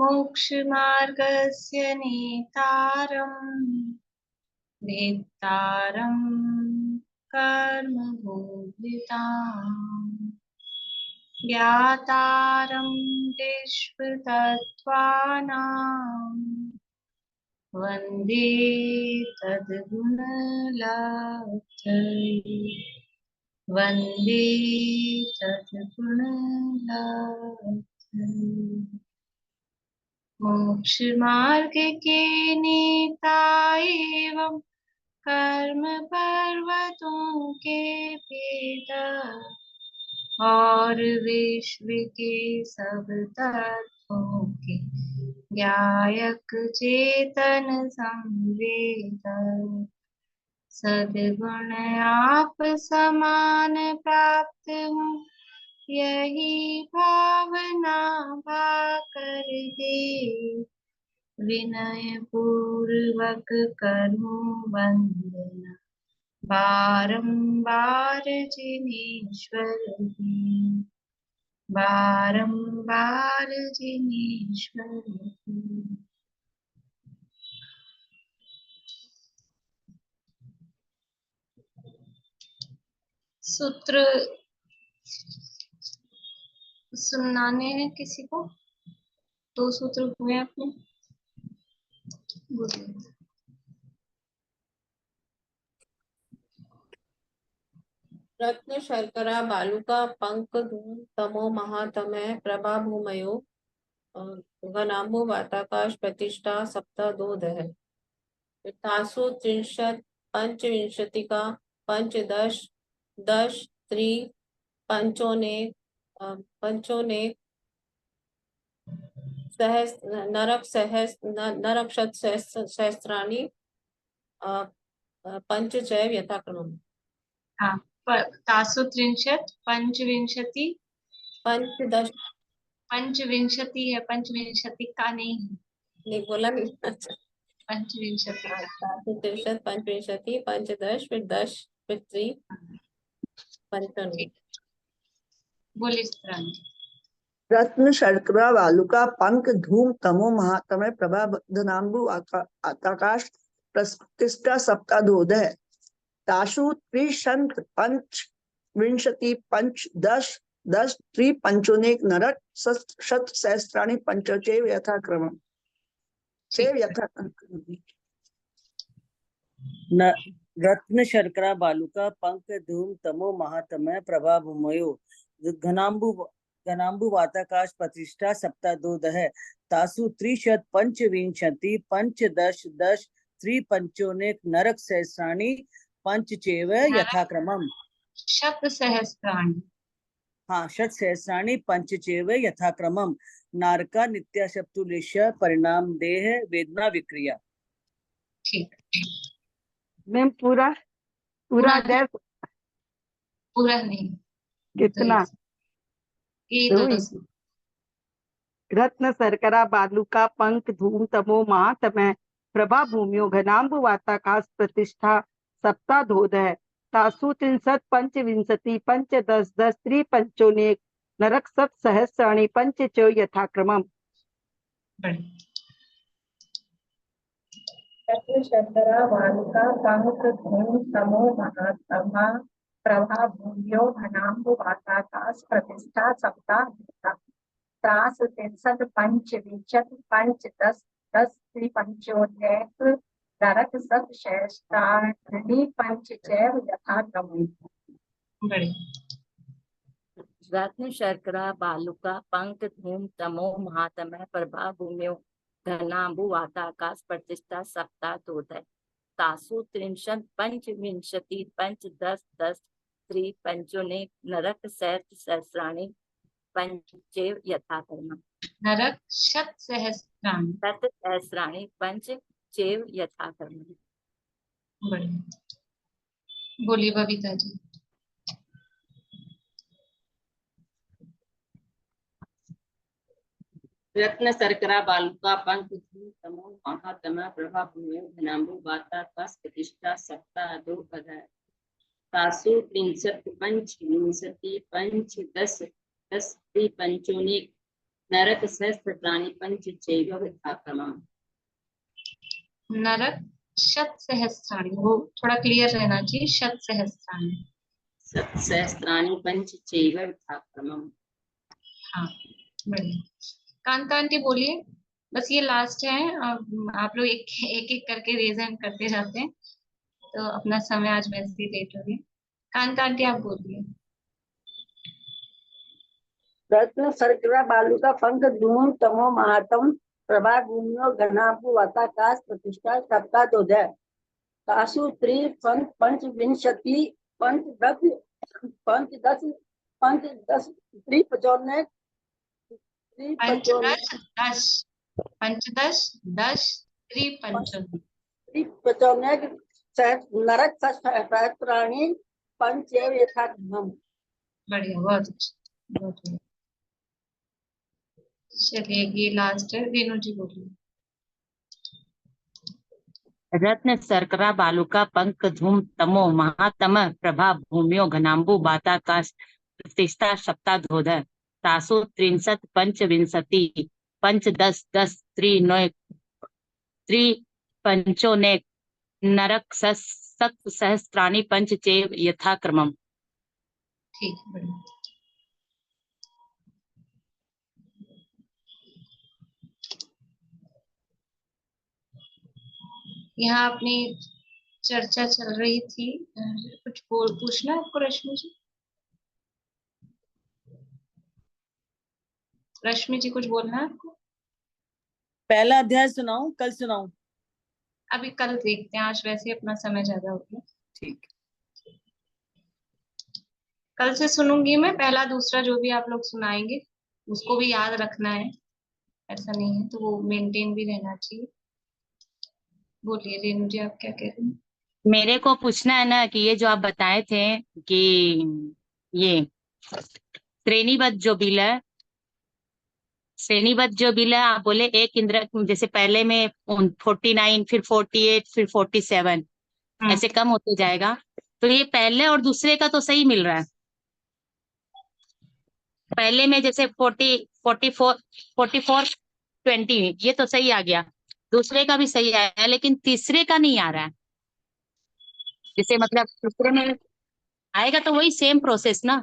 मोक्षमार्गस्य नेतारम् वेत्तारं कर्मभोगिताम् ज्ञातारं विश्वतत्त्वानां वन्दे तद्गुणलब्धये वन्दे तद्गुणलब्धये। मोक्ष मार्ग के नेता एवं कर्म पर्वतों के पिता और विश्व के सब तत्वों के ज्ञायक चेतन संवेदक सद्गुण आप समान प्राप्त हो यही भावना भाकर दे विनय पूर्वक करूं वंदना बारंबार जिनेश्वर की बारंबार जिनेश्वर की। सूत्र सुनाने हैं किसी को? 2 सूत्र हुए अपने। रत्न शर्करा बालुका पंक धूम तमो महातमय प्रभा भूमयो घनाम्बु वाताकाश प्रतिष्ठा सप्तदोदय तासु त्रिंशत् पंचविंशतिका पंचदश दश त्रि पंचोनेक नरक सहस्राणि पंचचैव यथाक्रमम्। हाँ, तासु त्रिंशत् पंचविंशति पंचदश पंचविंशति है, पंचविंशति का नहीं है। नहीं बोला नहीं। पंचविंशति तासु त्रिंशत् पंचविंशति पंचदश फिर 10 फिर 3 पंचानवे। बोलिए इस तरह। रत्न शर्करा बालुका पंक धूम तमो महातमय प्रभा धनाम्बु आकाश प्रतिष्ठा सप्तादोदय तासु त्रिशंत पंच विंशति पंच दश दश त्रि पंचोनेक नरक शत सहस्राणि पंचचैव यथाक्रमम्। रत्न शर्करा बालुका पंक धूम तमो महातमय प्रभा भूमयो घनाम्बु वाताकाश प्रतिष्ठा सप्तादोदय तासु त्रिशत पंचविंशति पंचदश दश त्रि पंचोनेक नरक सहस्राणि पंचचैव यथाक्रमम्। शत सहस्राणि, हाँ, शत सहस्राणि पंचचैव यथाक्रमम्। नारका नित्या शब्दुलेश परिणाम देह वेदना विक्रिया। ठीक। मैम पूरा दे पूरा नहीं, कितना? तो रत्न शर्करा बालुका पंक धूम तमो महातमय प्रभा भूमियो घनाम्बु वाताकाश प्रतिष्ठा सप्तादोदय तासु त्रिंशत् पंचविंशति पंचदश दश त्रि पंचोनेक नरक सत सहस्राणि पंचचैव यथाक्रमम्। शर्करा बालुका पंक धूम तमो महातमः प्रभा भूम्यो घनाम्बु वाताकाश प्रतिष्ठा सप्तादोदय तासु त्रिंशत् पंचविंशति पंचदश दश त्रि पंचोनेक नरक सत सहस्राणि पंचचैव यथाक्रमम्। रत्न शर्करा बालुका पंक धूम तमो महातमय प्रभा भूम्यो घनाम्बु वाताकाश प्रतिष्ठा सप्तादोदय तासु त्रिंशत् पंचविंशति पंचदश दश त्रि पंचोनेक नरक सहस्राणि पंचचैव यथाक्रमम्। नरक शत सहस्राणि पंचचैव यथाक्रमम्। बोलिए बबीता जी। रत्न शर्करा बालुका पंक धूम तमो महातमः प्रभा भूम्यो घनाम्बु वाताकाश प्रतिष्ठा सप्तादोदय तासु त्रिंशत् पंचविंशति पंचदश दश त्रि पंचोनेक नरक सहस्त्राणि पंच चैव यथाक्रमम्। नरक शत सहस्त्राणि, वो थोड़ा क्लियर रहना चाहिए, शत सहस्त्राणि। सहस्त्राणि पंच चैव यथाक्रमम्। हाँ, बढ़िया। कांता आंटी बोलिए, बस ये लास्ट है। अब आप लोग एक एक एक करके रीजन करते जाते हैं, तो अपना समय आज वैसे ही लेट हो गया। कांता आंटी आप बोलिए। रत्न शर्करा बालुका पंख धूम तमो महातम प्रभा भूमियो घनाभु वाताकाश प्रतिष्ठा सप्तादोदय तासु त्रि पंच पंच विंशति पंच दस पंच दस पंच दस त्रिपचौने पंचदश दश, पंचदश दश, त्रिपंचम, त्रिपचौने नरक सहस्राणि पंचैव यथाक्रमम्। बढ़िया, बहुत अच्छा, बहुत बढ़िया। चलिए ये लास्ट है, रेणु जी बोलिए। रत्न शर्करा बालुका पंक धूम तमो महातम प्रभा भूमियो घनाम्बु बाताकाश प्रतिष्ठा सप्ताधोदय तासु त्रिंशत् पंचविंशति पंच दस दस त्रिपंचोनेक नरक सत सहस्त्राणि पंच चैव यथाक्रमम्। ठीक है, बढ़िया। यहाँ अपनी चर्चा चल रही थी, कुछ पूछना है आपको रश्मि जी? रश्मि जी कुछ बोलना है आपको? पहला अध्याय सुनाऊं, कल सुनाऊं? अभी कल देखते हैं, आज वैसे ही अपना समय ज्यादा हो गया। ठीक। कल से सुनूंगी मैं, पहला दूसरा जो भी आप लोग सुनाएंगे उसको भी याद रखना है, ऐसा नहीं है, तो वो मेंटेन भी रहना चाहिए। बोलिए रेणु जी, आप क्या कह रही हैं? मेरे को पूछना है ना कि ये जो आप बताए थे कि ये श्रेणीबद्ध जो बिल है, श्रेणीबद्ध जो बिल है, आप बोले एक इंद्र, जैसे पहले में 49, फिर 48, फिर 47 ऐसे कम होते जाएगा, तो ये पहले और दूसरे का तो सही मिल रहा है। पहले में जैसे 44 20 ये तो सही आ गया, दूसरे का भी सही आया, लेकिन तीसरे का नहीं आ रहा है। जैसे मतलब तीसरे में आएगा तो वही सेम प्रोसेस ना?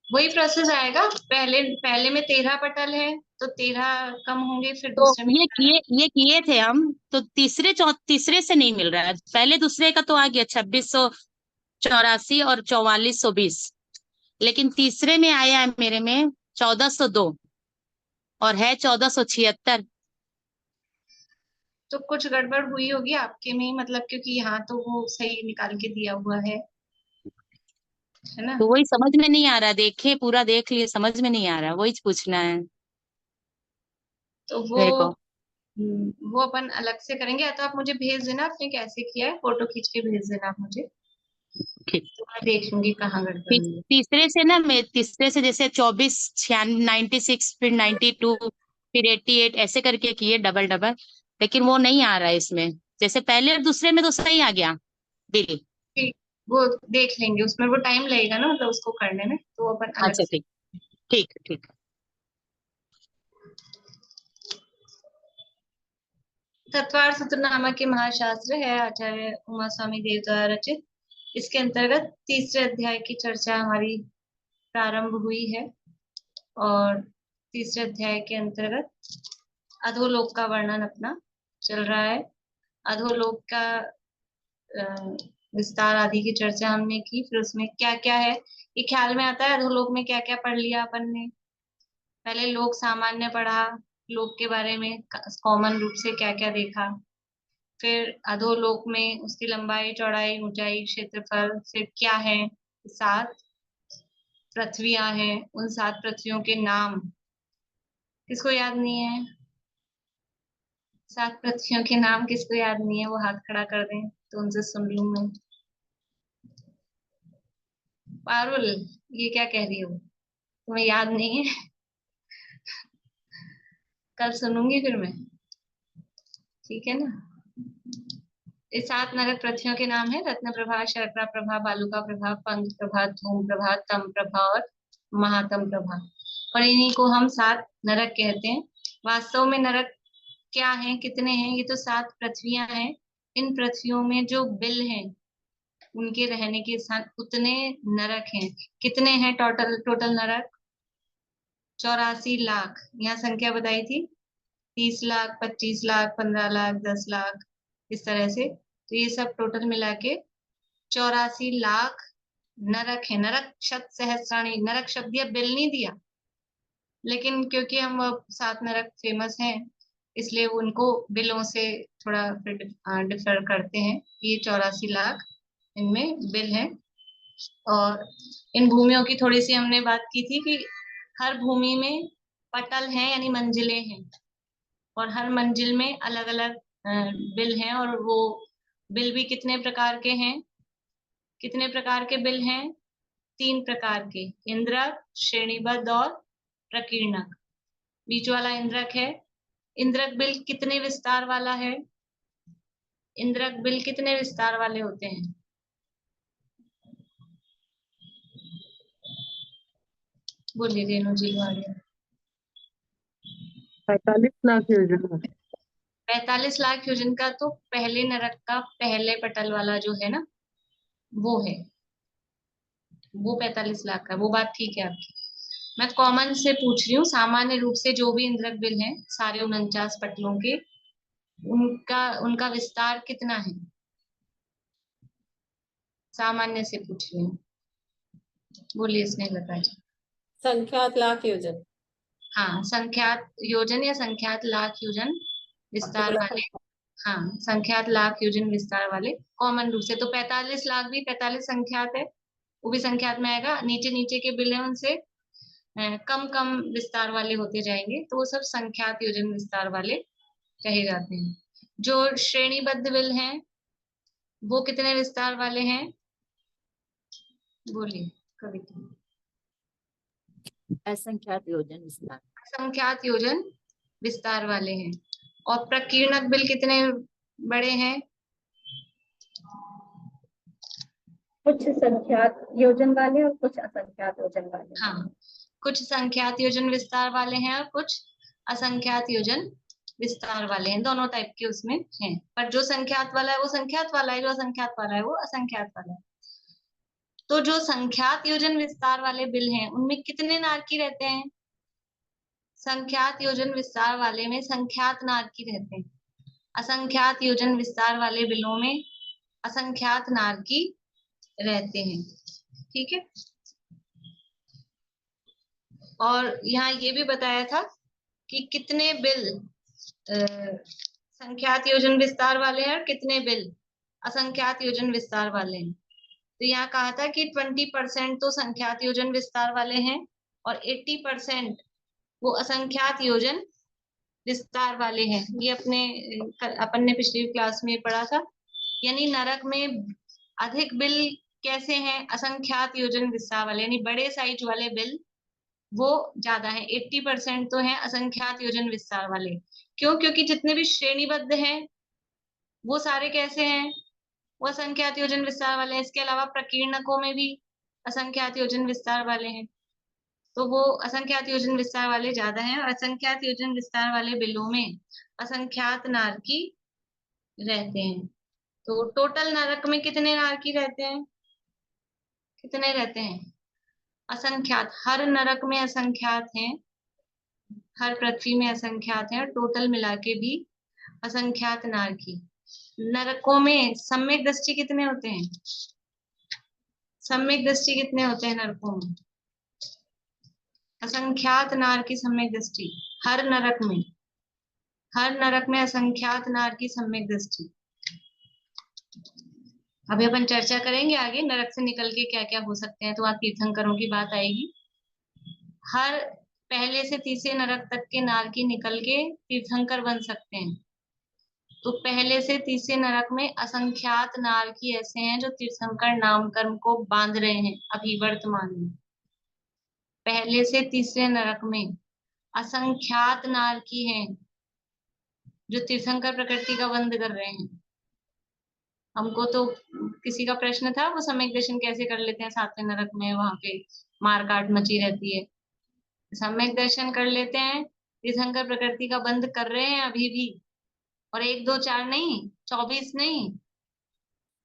वही प्रोसेस आएगा, पहले पहले में 13 पटल है तो 13 कम होंगे, फिर तो दूसरे में ये किए थे हम, तो तीसरे से नहीं मिल रहा है। पहले दूसरे का तो आ गया 2684 और 4420, लेकिन तीसरे में आया है मेरे में 1402 और है 1476। तो कुछ गड़बड़ हुई होगी आपके में ही, मतलब क्योंकि यहाँ तो वो सही निकाल के दिया हुआ है ना? तो वही समझ में नहीं आ रहा, देखे पूरा देख लिए, समझ में नहीं आ रहा, वही पूछना है तो मेरे को। वो अपन अलग से करेंगे, या तो आप मुझे भेज देना आपने कैसे किया है, फोटो खींच के भेज देना आप मुझे, ठीक। तो मैं देख लूंगी कहाँ गड़बड़ हुई है। तीसरे से ना, मैं तीसरे से जैसे 24 96, फिर 92, फिर 88 ऐसे करके किए डबल डबल, लेकिन वो नहीं आ रहा है इसमें। जैसे पहले और दूसरे में तो सही आ गया बिल। ठीक, वो देख लेंगे, उसमें वो टाइम लगेगा ना, मतलब उसको करने में, तो अपन अलग अच्छा से। ठीक, ठीक ठीक। तत्वार सूत्रनामा के महाशास्त्र है, आचार्य उमा स्वामी देव द्वारा रचित। इसके अंतर्गत तीसरे अध्याय की चर्चा हमारी प्रारंभ हुई है, और तीसरे अध्याय के अंतर्गत अधोलोक का वर्णन अपना चल रहा है। अधोलोक का विस्तार आदि की चर्चा हमने की, फिर उसमें क्या क्या है ये ख्याल में आता है। अधोलोक में क्या क्या पढ़ लिया अपन ने, पहले लोक सामान्य पढ़ा, लोक के बारे में कॉमन रूप से क्या क्या देखा, फिर अधोलोक में उसकी लंबाई चौड़ाई ऊंचाई क्षेत्रफल फिर क्या है, 7 पृथ्वियां हैं, उन 7 पृथ्वियों के नाम किसको याद नहीं है? 7 पृथ्वियों के नाम किसको याद नहीं है, वो हाथ खड़ा कर दें तो उनसे सुन लूं मैं। पारुल, ये क्या कह रही हो, तुम्हें याद नहीं है? कल सुनूंगी फिर मैं, ठीक है ना? इस 7 नरक पृथ्वियों के नाम है रत्न प्रभा, शर्करा प्रभा, बालुका प्रभा, पंख प्रभा, धूम प्रभा, तम प्रभा और महातम प्रभा। और इन्हीं को हम 7 नरक कहते हैं। वास्तव में नरक क्या है, कितने हैं? ये तो 7 पृथ्वियां हैं। इन पृथ्वियों में जो बिल हैं उनके रहने के स्थान उतने नरक हैं। कितने हैं टोटल? टोटल नरक 84 लाख। यहाँ संख्या बताई थी 30 लाख, 25 लाख, 15 लाख, 10 लाख, इस तरह से। तो ये सब टोटल मिला के 84 लाख नरक है। नरक शब्द सहस्राणी, नरक शब्द दिया, बिल नहीं दिया, लेकिन क्योंकि हम 7 नरक फेमस हैं इसलिए उनको बिलों से थोड़ा डिफर करते हैं। ये 84 लाख इनमें बिल है। और इन भूमियों की थोड़ी सी हमने बात की थी कि हर भूमि में पटल हैं यानी मंजिलें हैं, और हर मंजिल में अलग अलग बिल हैं। और वो बिल भी कितने प्रकार के हैं? कितने प्रकार के बिल हैं? 3 प्रकार के, इंद्रक, श्रेणीबद्ध और प्रकीर्णक। बीच वाला इंद्रक है। इंद्रक बिल कितने विस्तार वाला है? इंद्रक बिल कितने विस्तार वाले होते हैं? बोलिए रेणु जी। 45 लाख योजना। 45 लाख योजन का तो पहले नरक का पहले पटल वाला जो है ना, वो है, वो 45 लाख का। वो बात ठीक है आपकी। मैं कॉमन से पूछ रही हूँ, सामान्य रूप से जो भी इंद्रक बिल हैं सारे 49 पटलों के, उनका उनका विस्तार कितना है? सामान्य से पूछ रही हूँ। बोलिए स्नेहलता जी। संख्यात लाख योजन। हाँ, संख्यात योजन या संख्यात लाख योजन विस्तार वाले। हाँ, संख्यात लाख योजन विस्तार वाले कॉमन रूप से। तो 45 लाख भी 45 संख्यात है, वो भी संख्यात में आएगा। नीचे नीचे के बिल है उनसे कम कम विस्तार वाले होते जाएंगे, तो वो सब संख्यात योजन विस्तार वाले कहे जाते हैं। जो श्रेणीबद्ध बिल हैं वो कितने विस्तार वाले हैं? बोलिए कविता। असंख्यात योजन विस्तार। असंख्यात योजन विस्तार वाले हैं। और प्रकीर्णक बिल कितने बड़े हैं? कुछ संख्यात योजन वाले और कुछ असंख्यात योजन वाले। हाँ, कुछ संख्यात योजन विस्तार वाले हैं और कुछ असंख्यात योजन विस्तार वाले हैं। दोनों टाइप के उसमें हैं, पर जो संख्यात वाला है वो संख्यात वाला है, जो असंख्यात वाला है वो असंख्यात वाला है। तो जो संख्यात योजन विस्तार वाले बिल हैं उनमें कितने नारकी रहते हैं? संख्यात योजन विस्तार वाले में संख्यात नारकी रहते हैं। असंख्यात योजन विस्तार वाले बिलों में असंख्यात नारकी रहते हैं। ठीक है। और यहाँ ये भी बताया था कि कितने बिल संख्यात योजन विस्तार वाले हैं और कितने बिल असंख्यात योजन विस्तार वाले हैं। तो यहाँ कहा था कि 20% तो संख्यात योजन विस्तार वाले हैं और 80% वो असंख्यात योजन विस्तार वाले हैं। ये अपन ने पिछली क्लास में पढ़ा था। यानी नरक में अधिक बिल कैसे हैं? असंख्यात योजन विस्तार वाले, यानी बड़े साइज वाले बिल वो ज्यादा है। 80% तो है असंख्यात योजन विस्तार वाले। क्यों? क्योंकि जितने भी श्रेणीबद्ध हैं वो सारे कैसे हैं? वो असंख्यात योजन विस्तार वाले हैं। इसके अलावा प्रकीर्णकों में भी असंख्यात योजन विस्तार वाले हैं, तो वो असंख्यात योजन विस्तार वाले ज्यादा हैं। और असंख्यात योजन विस्तार वाले बिलों में असंख्यात नारकी रहते हैं। तो टोटल नरक में कितने नारकी रहते हैं? कितने रहते हैं? असंख्यात। हर नरक में असंख्यात हैं, हर पृथ्वी में असंख्यात हैं, और टोटल मिला के भी असंख्यात नारकी। नरकों में सम्यक दृष्टि कितने होते हैं? सम्यक दृष्टि कितने होते हैं नरकों में? असंख्यात नारकी सम्यक दृष्टि हर नरक में। हर नरक में असंख्यात नारकी सम्यक दृष्टि। अभी अपन चर्चा करेंगे आगे नरक से निकल के क्या क्या हो सकते हैं, तो वहां तीर्थंकरों की बात आएगी। हर पहले से तीसरे नरक तक के नारकी निकल के तीर्थंकर बन सकते हैं। तो पहले से तीसरे नरक में असंख्यात नारकी ऐसे हैं जो तीर्थंकर नाम कर्म को बांध रहे हैं अभी वर्तमान में। पहले से तीसरे नरक में असंख्यात नारकी हैं जो तीर्थंकर प्रकृति का बंध कर रहे हैं। हमको तो किसी का प्रश्न था वो सम्यक दर्शन कैसे कर लेते हैं 7वें नरक में, वहां पे मार काट मची रहती है। सम्यक दर्शन कर लेते हैं। तीर्थंकर प्रकृति का बंध कर रहे हैं अभी भी, और 1 2 4 नहीं, 24 नहीं,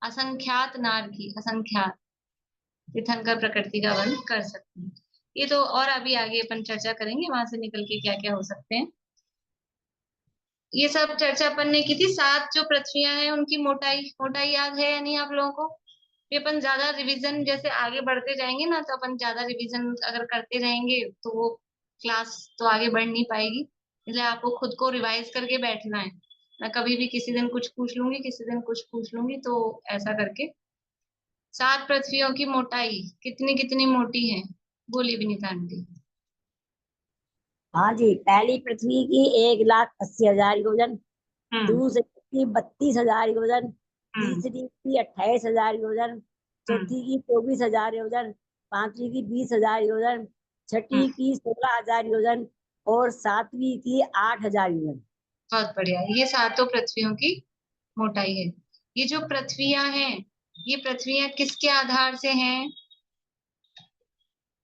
असंख्यात नार की असंख्यात तीर्थंकर प्रकृति का बंध कर सकते हैं। ये तो और अभी आगे अपन चर्चा करेंगे वहां से निकल के क्या क्या हो सकते हैं। ये सब चर्चा अपन ने की थी। 7 जो पृथ्वियां हैं उनकी मोटाई मोटाई याद है या नहीं आप लोगों को? ये अपन ज्यादा रिवीजन जैसे आगे बढ़ते जाएंगे ना, तो अपन ज्यादा रिवीजन अगर करते रहेंगे तो वो क्लास तो आगे बढ़ नहीं पाएगी। इसलिए आपको खुद को रिवाइज करके बैठना है। मैं कभी भी किसी दिन कुछ पूछ लूंगी, किसी दिन कुछ पूछ लूंगी, तो ऐसा करके 7 पृथ्वियों की मोटाई कितनी कितनी मोटी है, बोली विनीता आंटी। हाँ जी, पहली पृथ्वी की 1,80,000 योजन, हम्म दूसरी की 32,000 योजन, हम्म तीसरी की 28,000 योजन, हम्म चौथी की 24,000 योजन, पांचवी की 20,000 योजन, छठी हम्म। की 16,000 योजन और सातवीं की 8,000 योजन। बहुत बढ़िया। ये 7 पृथ्वियों की मोटाई है। ये जो पृथ्वियां हैं, ये पृथ्वियां किसके आधार से हैं?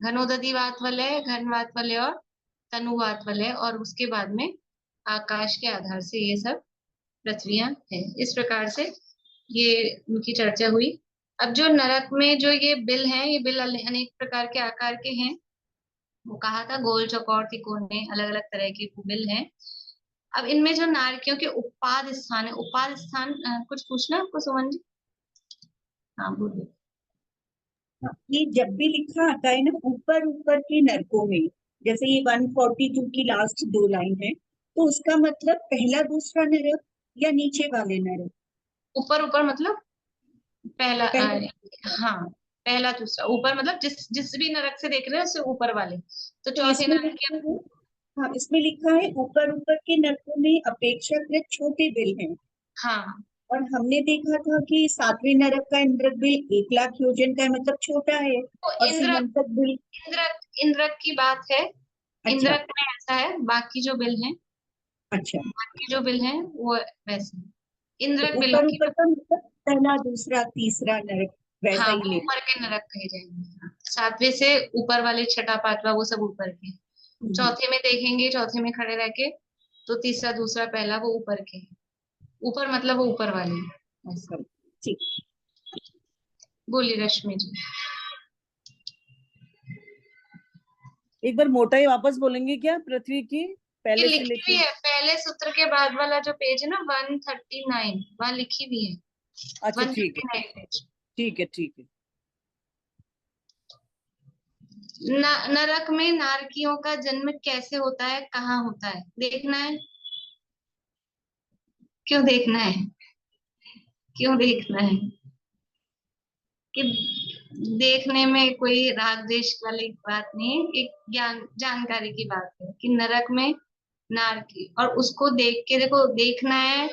घनोदधिवात वलय, घनवात वलय और तनुवात वलय, और उसके बाद में आकाश के आधार से ये सब पृथ्वियां हैं। इस प्रकार से ये उनकी चर्चा हुई। अब जो नरक में जो ये बिल हैं, ये बिल अनेक प्रकार के आकार के हैं। वो कहा था गोल, चौकोर, तिकोने, अलग अलग तरह के बिल हैं। अब इनमें जो नारकियों के उपाद स्थान है, उपाद स्थान कुछ पूछना आपको सुमन जी? हाँ बोलिए। ये जब भी लिखा आता है ना ऊपर ऊपर के नरकों में, जैसे ये 142 की लास्ट 2 लाइन है, तो उसका मतलब पहला दूसरा नरक या नीचे वाले नरक? ऊपर ऊपर मतलब पहला पहला हाँ, पहला दूसरा। ऊपर मतलब जिस जिस भी नरक से देख रहे हैं उससे ऊपर वाले। तो तो चौथे इसमें नरक लिखा के, है, हाँ इसमें लिखा है ऊपर ऊपर के नरकों में अपेक्षाकृत छोटे बिल हैं। हाँ, और हमने देखा था कि 7वें नरक का इंद्रक बिल 1,00,000 योजन का है, मतलब छोटा है। तो और सिमंतक बिल, इंद्रक इंद्रक की बात है। अच्छा इंद्रक में ऐसा है, बाकी जो बिल हैं, अच्छा, बाकी जो बिल हैं वो वैसे हैं। तो इंद्रक बिलों ऊपर की ऊपर का मतलब पहला दूसरा तीसरा नरक वैसा हाँ, ही वो ले। ऊपर के नरक कहे जाएंगे। हाँ, 7वें से ऊपर वाले, छठा पांचवा वो सब ऊपर के। हम्म, चौथे में देखेंगे, चौथे में खड़े रह के, तो तीसरा दूसरा पहला वो ऊपर के हैं। ऊपर मतलब वो ऊपर वाले हैं। ऐसा। ठीक। बोलिए रश्मि जी। एक बार मोटाई वापस बोलेंगे क्या पृथ्वी की, ये पहले से लिखी हुई लेके? है पहले सूत्र के बाद वाला जो पेज है ना, 139, वहां लिखी हुई है। अच्छा ठीक है, 139 पेज। ठीक है, ठीक है। नरक में नारकियों का जन्म कैसे होता है, कहाँ होता है, देखना है? क्यों देखना है? क्यों देखना है? कि देखने में कोई राग द्वेष वाली बात नहीं है, एक ज्ञान जानकारी की बात है कि नरक में नारकी, और उसको देख के, देखो देखना है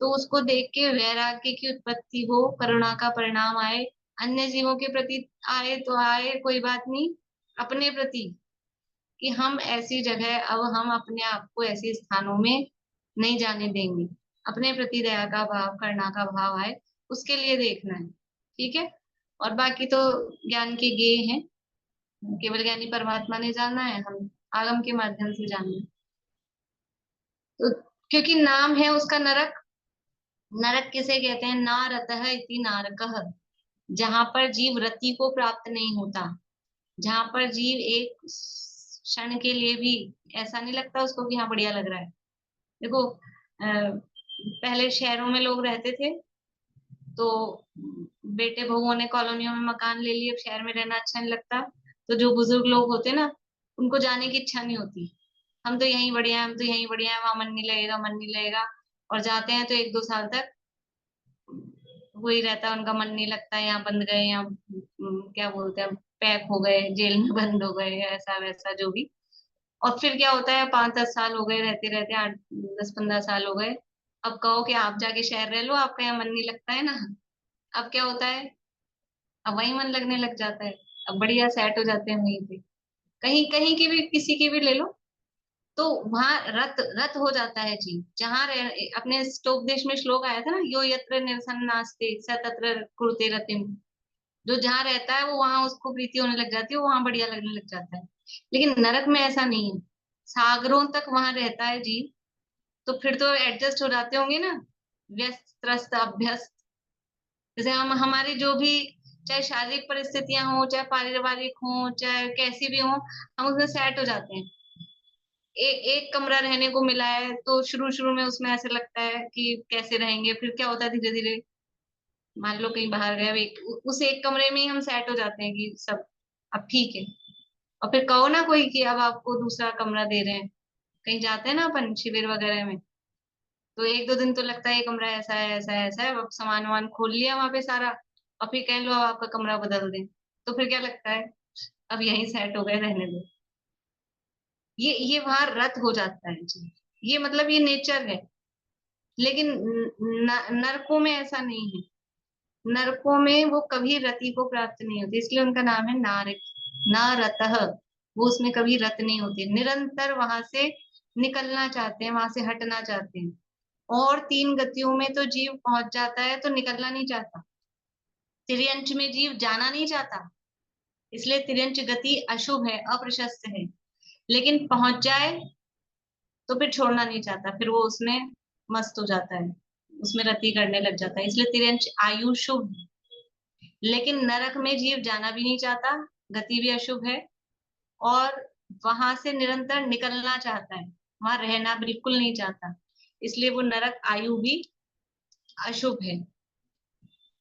तो उसको देख के वैराग्य की उत्पत्ति हो, करुणा का परिणाम आए, अन्य जीवों के प्रति आए तो आए, कोई बात नहीं, अपने प्रति, कि हम ऐसी जगह, अब हम अपने आप को ऐसे स्थानों में नहीं जाने देंगे, अपने प्रति दया का भाव, करुणा का भाव आए, उसके लिए देखना है। ठीक है। और बाकी तो ज्ञान के गेय हैं, केवल ज्ञानी परमात्मा ने जाना है, हम आगम के माध्यम से जाना है। तो क्योंकि नाम है उसका नरक। नरक किसे कहते हैं? नारतः इति नारकः, जहां पर जीव रति को प्राप्त नहीं होता, जहां पर जीव एक क्षण के लिए भी ऐसा नहीं लगता उसको कि हाँ बढ़िया लग रहा है। देखो पहले शहरों में लोग रहते थे, तो बेटे बहुओं ने कॉलोनियों में मकान ले लिए, अब शहर में रहना अच्छा नहीं लगता, तो जो बुजुर्ग लोग होते ना, उनको जाने की इच्छा नहीं होती। हम तो यहीं बढ़िया है, हम तो यहीं बढ़िया है, वहां मन नहीं लगेगा, मन नहीं लगेगा। और जाते हैं तो 1 2 साल तक वही रहता है, उनका मन नहीं लगता, यहाँ बंद गए, यहाँ क्या बोलते हैं, पैक हो गए, जेल में बंद हो गए, ऐसा वैसा जो भी। और फिर क्या होता है, 5 10 साल हो गए रहते रहते, 8 10 15 साल हो गए, अब कहो कि आप जाके शहर रह लो, आपका यहाँ मन नहीं लगता है ना, अब क्या होता है, अब वही मन लगने लग जाता है, अब बढ़िया सेट हो जाते हैं वहीं पे। कहीं कहीं की भी, किसी की भी ले लो, तो वहां रत रत हो जाता है जीव, जहां अपने स्टोपदेश में श्लोक आया था ना, यो यत्र निरसन्नास्ते स तत्र कुरुते रतिम। जो जहां रहता है वो वहां उसको प्रीति होने लग जाती है, वो वहां बढ़िया लगने लग जाता है। लेकिन नरक में ऐसा नहीं है, सागरों तक वहां रहता है जीव। तो फिर तो एडजस्ट हो जाते होंगे ना, व्यस्त त्रस्त अभ्यस्त। जैसे हम हमारी जो भी, चाहे शारीरिक परिस्थितियां हो, चाहे पारिवारिक हो, चाहे कैसी भी हो, हम उसमें सेट हो जाते हैं। एक कमरा रहने को मिला है तो शुरू शुरू में उसमें ऐसे लगता है कि कैसे रहेंगे, फिर क्या होता है धीरे धीरे, मान लो कहीं बाहर गए, अब उस एक कमरे में ही हम सेट हो जाते हैं कि सब अब ठीक है। और फिर कहो ना कोई कि अब आपको दूसरा कमरा दे रहे हैं, कहीं जाते हैं ना अपन शिविर वगैरह में, तो एक दो दिन तो लगता है ये कमरा ऐसा है ऐसा है ऐसा है, अब सामान वामान खोल लिया वहां पे सारा, और फिर कह लो अब आपका कमरा बदल दें, तो फिर क्या लगता है अब यहीं सेट हो गए, रहने दो। ये वहां रत हो जाता है जी, ये मतलब ये नेचर है। लेकिन नरकों में ऐसा नहीं है। नरकों में वो कभी रति को प्राप्त नहीं होती, इसलिए उनका नाम है नारक, नारतः। वो उसमें कभी रत नहीं होती, निरंतर वहां से निकलना चाहते हैं, वहां से हटना चाहते हैं। और तीन गतियों में तो जीव पहुंच जाता है तो निकलना नहीं चाहता। तिर्यंच में जीव जाना नहीं चाहता, इसलिए तिर्यंच गति अशुभ है, अप्रशस्त है। लेकिन पहुंच जाए तो फिर छोड़ना नहीं चाहता, फिर वो उसमें मस्त हो जाता है, उसमें रति करने लग जाता है, इसलिए तिर्यंच आयु शुभ है। लेकिन नरक में जीव जाना भी नहीं चाहता, गति भी अशुभ है, और वहां से निरंतर निकलना चाहता है, वहां रहना बिल्कुल नहीं चाहता, इसलिए वो नरक आयु भी अशुभ है।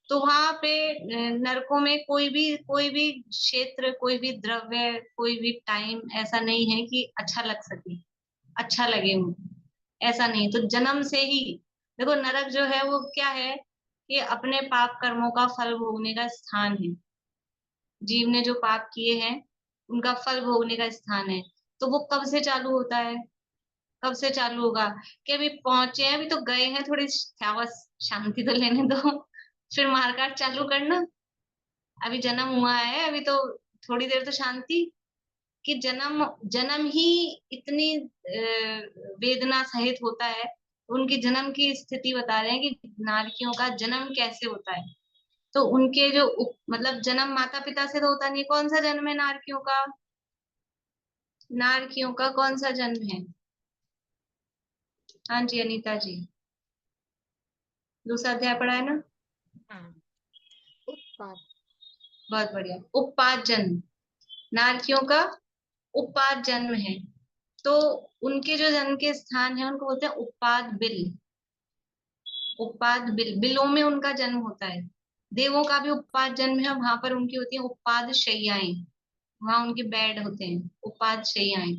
तो वहां पे नरकों में कोई भी क्षेत्र, कोई भी द्रव्य, कोई भी टाइम ऐसा नहीं है कि अच्छा लग सके, अच्छा लगे उनको, ऐसा नहीं। तो जन्म से ही देखो, नरक जो है वो क्या है, कि अपने पाप कर्मों का फल भोगने का स्थान है। जीव ने जो पाप किए हैं उनका फल भोगने का स्थान है। तो वो कब से चालू होता है, कब से चालू होगा, कि अभी पहुंचे हैं, अभी तो गए हैं, थोड़ी शांति तो लेने दो, फिर मारकाट चालू करना। अभी जन्म हुआ है, अभी तो थोड़ी देर तो शांति। कि जन्म जन्म ही इतनी वेदना सहित होता है। उनकी जन्म की स्थिति बता रहे हैं कि नारकियों का जन्म कैसे होता है। तो उनके जो मतलब जन्म माता पिता से तो होता नहीं, कौन सा जन्म है नारकियों का, नारकियों का कौन सा जन्म है? हाँ जी अनीता जी, दूसरा अध्याय पढ़ा है ना? हाँ, उत्पाद। बहुत बढ़िया, उपपाद जन्म, नारकियों का उपपाद जन्म है। तो उनके जो जन्म के स्थान है उनको बोलते हैं उपपाद बिल। उपपाद बिल, बिलों में उनका जन्म होता है। देवों का भी उपपाद जन्म है, वहां पर उनकी होती है उपपाद शैयाएं, वहां उनके बेड होते हैं, उपपाद शैयाएं।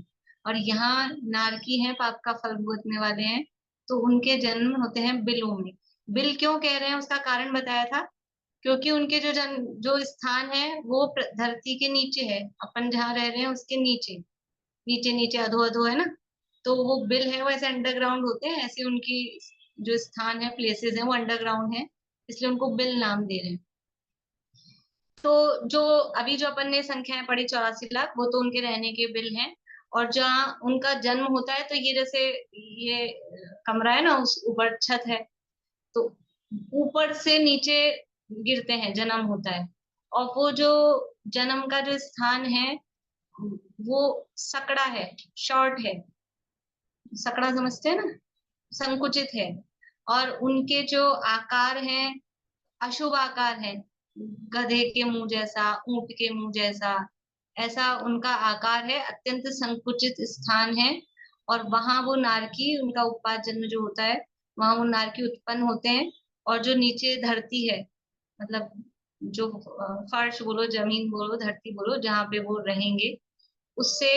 और यहाँ नारकी हैं, पाप का फल भुगतने वाले हैं, तो उनके जन्म होते हैं बिलों में। बिल क्यों कह रहे हैं उसका कारण बताया था, क्योंकि उनके जो स्थान है वो धरती के नीचे है, अपन जहाँ रह रहे हैं उसके नीचे, नीचे नीचे अधो अधो है ना। तो वो बिल है वो ऐसे अंडरग्राउंड होते हैं, ऐसे उनकी जो स्थान है, प्लेसेस है, वो अंडरग्राउंड है, इसलिए उनको बिल नाम दे रहे हैं। तो जो अभी जो अपन ने संख्याएं पढ़ी 84 लाख, वो तो उनके रहने के बिल हैं। और जहाँ उनका जन्म होता है, तो ये जैसे ये कमरा है ना, उस ऊपर छत है, तो ऊपर से नीचे गिरते हैं, जन्म होता है। और वो जो जन्म का जो स्थान है वो सकड़ा है, शॉर्ट है, सकड़ा समझते हैं ना, संकुचित है। और उनके जो आकार हैं अशुभ आकार है, गधे के मुंह जैसा, ऊंट के मुंह जैसा, ऐसा उनका आकार है, अत्यंत संकुचित स्थान है। और वहां वो नारकी, उनका उपपाद जन्म जो होता है, वहां वो नारकी उत्पन्न होते हैं। और जो नीचे धरती है, मतलब जो फर्श बोलो, जमीन बोलो, धरती बोलो, जहाँ पे वो रहेंगे, उससे